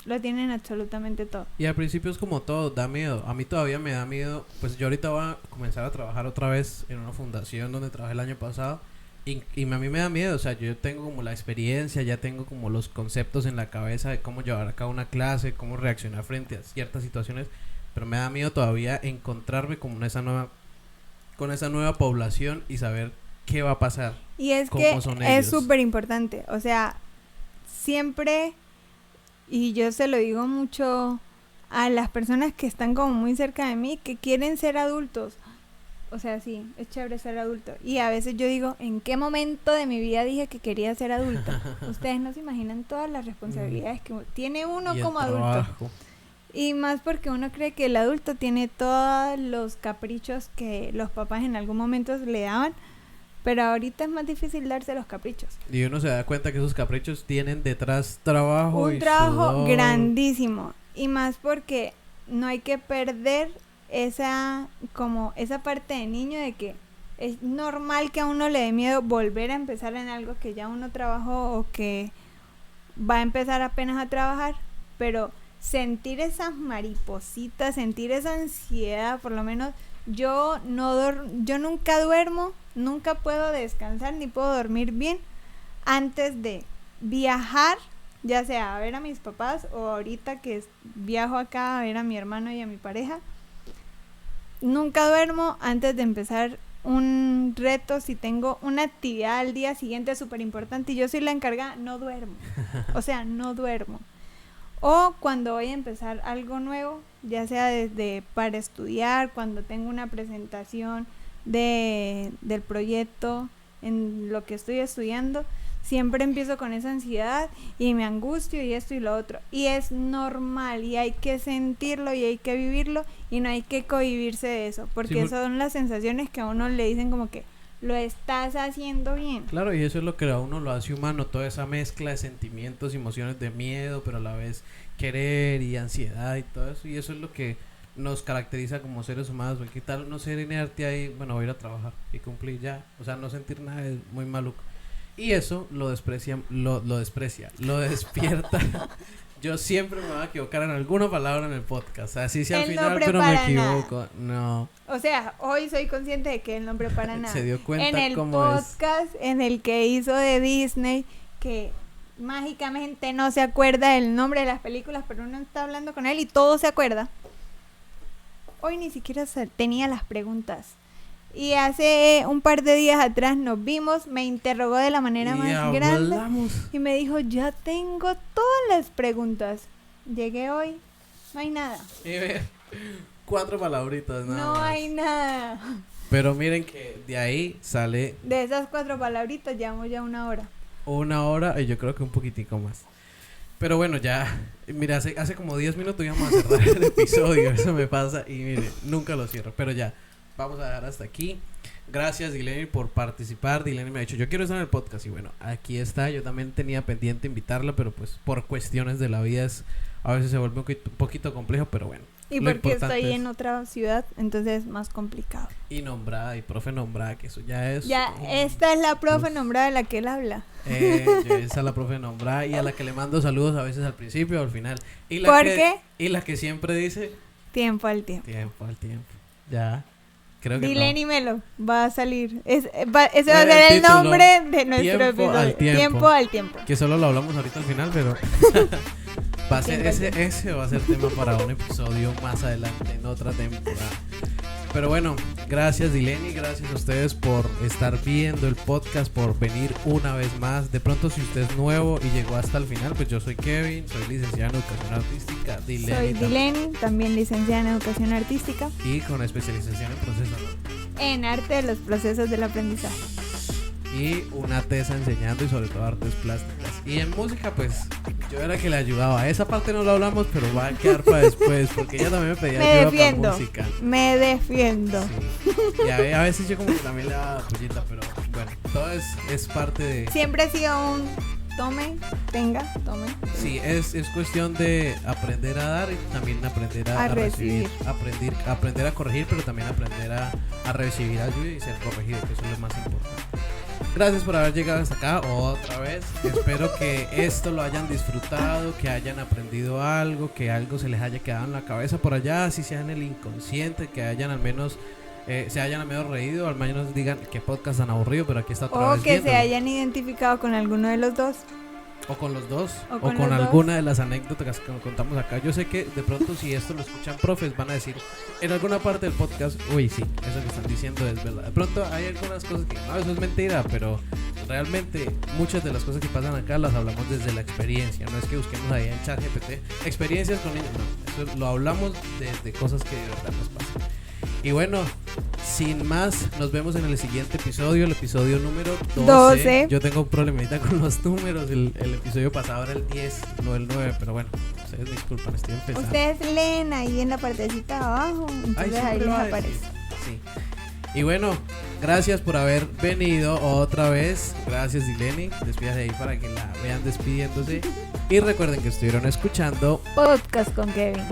lo tienen absolutamente todo. Y al principio es como todo, da miedo. A mí todavía me da miedo. Pues yo ahorita voy a comenzar a trabajar otra vez en una fundación donde trabajé el año pasado. Y a mí me da miedo, o sea, yo tengo como la experiencia, ya tengo como los conceptos en la cabeza de cómo llevar a cabo una clase, cómo reaccionar frente a ciertas situaciones, pero me da miedo todavía encontrarme con esa nueva población y saber qué va a pasar. Y es ¿Cómo que son es ellos? súper importante, o sea, siempre, y yo se lo digo mucho a las personas que están como muy cerca de mí, que quieren ser adultos. O sea, sí, es chévere ser adulto. Y a veces yo digo, ¿en qué momento de mi vida dije que quería ser adulta? Ustedes no se imaginan todas las responsabilidades que tiene uno Y el como adulto. trabajo. Y más porque uno cree que el adulto tiene todos los caprichos que los papás en algún momento le daban, pero ahorita es más difícil darse los caprichos. Y uno se da cuenta que esos caprichos tienen detrás trabajo Un y trabajo sudor. grandísimo. Y más porque no hay que perder esa parte de niño de que es normal que a uno le dé miedo volver a empezar en algo que ya uno trabajó o que va a empezar apenas a trabajar, pero sentir esas maripositas, sentir esa ansiedad, por lo menos yo nunca duermo, nunca puedo descansar ni puedo dormir bien antes de viajar, ya sea a ver a mis papás o ahorita que viajo acá a ver a mi hermano y a mi pareja. Nunca duermo antes de empezar un reto. Si tengo una actividad al día siguiente súper importante y yo soy la encargada, no duermo. O sea, no duermo. O cuando voy a empezar algo nuevo, ya sea desde para estudiar, cuando tengo una presentación del proyecto, en lo que estoy estudiando, siempre empiezo con esa ansiedad y me angustio y esto y lo otro. Y es normal y hay que sentirlo y hay que vivirlo y no hay que cohibirse de eso, porque son las sensaciones que a uno le dicen como que lo estás haciendo bien. Claro, y eso es lo que a uno lo hace humano, toda esa mezcla de sentimientos, emociones de miedo, pero a la vez querer y ansiedad y todo eso. Y eso es lo que nos caracteriza como seres humanos. ¿Qué tal no ser inerte ahí? Bueno, voy a ir a trabajar y cumplir ya. O sea, no sentir nada es muy maluco. Y eso lo despierta. Yo siempre me voy a equivocar en alguna palabra en el podcast. Así sea al final, pero me equivoco. No. O sea, hoy soy consciente de que él no prepara nada. Se dio cuenta en el cómo podcast en el que hizo de Disney, que mágicamente no se acuerda del nombre de las películas, pero uno está hablando con él y todo se acuerda. Hoy ni siquiera tenía las preguntas. Y hace un par de días atrás nos vimos, me interrogó de la manera más grande y me dijo, ya tengo todas las preguntas. Llegué hoy, no hay nada. 4 palabritas, nada No más. hay nada. Pero miren que de ahí sale... De esas 4 palabritas llevamos ya 1 hora. 1 hora y yo creo que un poquitico más. Pero bueno, ya, mira, hace como 10 minutos íbamos a cerrar el episodio, eso me pasa y mire, nunca lo cierro, pero ya. Vamos a dejar hasta aquí. Gracias, Dileni, por participar. Dileni me ha dicho, yo quiero estar en el podcast. Y bueno, aquí está. Yo también tenía pendiente invitarla, pero pues por cuestiones de la vida a veces se vuelve un poquito complejo, pero bueno. Y porque estoy en otra ciudad, entonces es más complicado. Y nombrada, y profe nombrada, que eso ya es... Ya, esta es la profe nombrada de la que él habla. Esa es la profe nombrada y a la que le mando saludos a veces al principio o al final. Y la ¿Por que, qué? Y la que siempre dice... Tiempo al tiempo. Tiempo al tiempo. Ya. Creo que Dileni Melo va a salir. Ese va a ser el nombre de nuestro episodio. Tiempo al tiempo. Que solo lo hablamos ahorita al final, pero va a ser ese va a ser tema para un episodio más adelante en otra temporada. Pero bueno, gracias Dileni, gracias a ustedes por estar viendo el podcast, por venir una vez más. De pronto si usted es nuevo y llegó hasta el final, pues yo soy Kevin, soy licenciado en Educación Artística. Soy Dileni, también licenciada en Educación Artística. Y con especialización en procesos, ¿no? En arte de los procesos del aprendizaje. Y una tesa enseñando y sobre todo artes plásticas. Y en música pues yo era que le ayudaba. Esa parte no la hablamos, pero va a quedar para después porque ella también me pedía ayuda para música. Me defiendo. Sí. Y a veces yo como que también le daba pollita, pero bueno, todo es parte de... Siempre ha sido un tome. Sí, es cuestión de aprender a dar y también aprender a recibir. Aprender a corregir, pero también aprender a recibir ayuda y ser corregido, que eso es lo más importante. Gracias por haber llegado hasta acá otra vez. Espero que esto lo hayan disfrutado, que hayan aprendido algo, que algo se les haya quedado en la cabeza por allá, así sea en el inconsciente, que hayan al menos se hayan al menos reído, al menos digan qué podcast tan aburrido, pero aquí está otra vez. O que se hayan identificado con alguno de los dos. O con los dos, o con alguna de las anécdotas que nos contamos acá. Yo sé que de pronto si esto lo escuchan profes van a decir en alguna parte del podcast, uy sí, eso que están diciendo es verdad. De pronto hay algunas cosas que no, eso es mentira, pero realmente muchas de las cosas que pasan acá las hablamos desde la experiencia. No es que busquemos ahí en ChatGPT experiencias con niños, no, eso lo hablamos desde cosas que de verdad nos pasan. Y bueno, sin más, nos vemos en el siguiente episodio, el episodio número 12. Yo tengo un problemita con los números, el episodio pasado era el 10, no el 9, pero bueno, ustedes disculpan, estoy empezando. Ustedes leen ahí en la partecita de abajo, entonces ahí les aparece. Sí. Y bueno, gracias por haber venido otra vez. Gracias Dileni, despídase ahí para que la vean despidiéndose. Y recuerden que estuvieron escuchando Podcast con Kevin.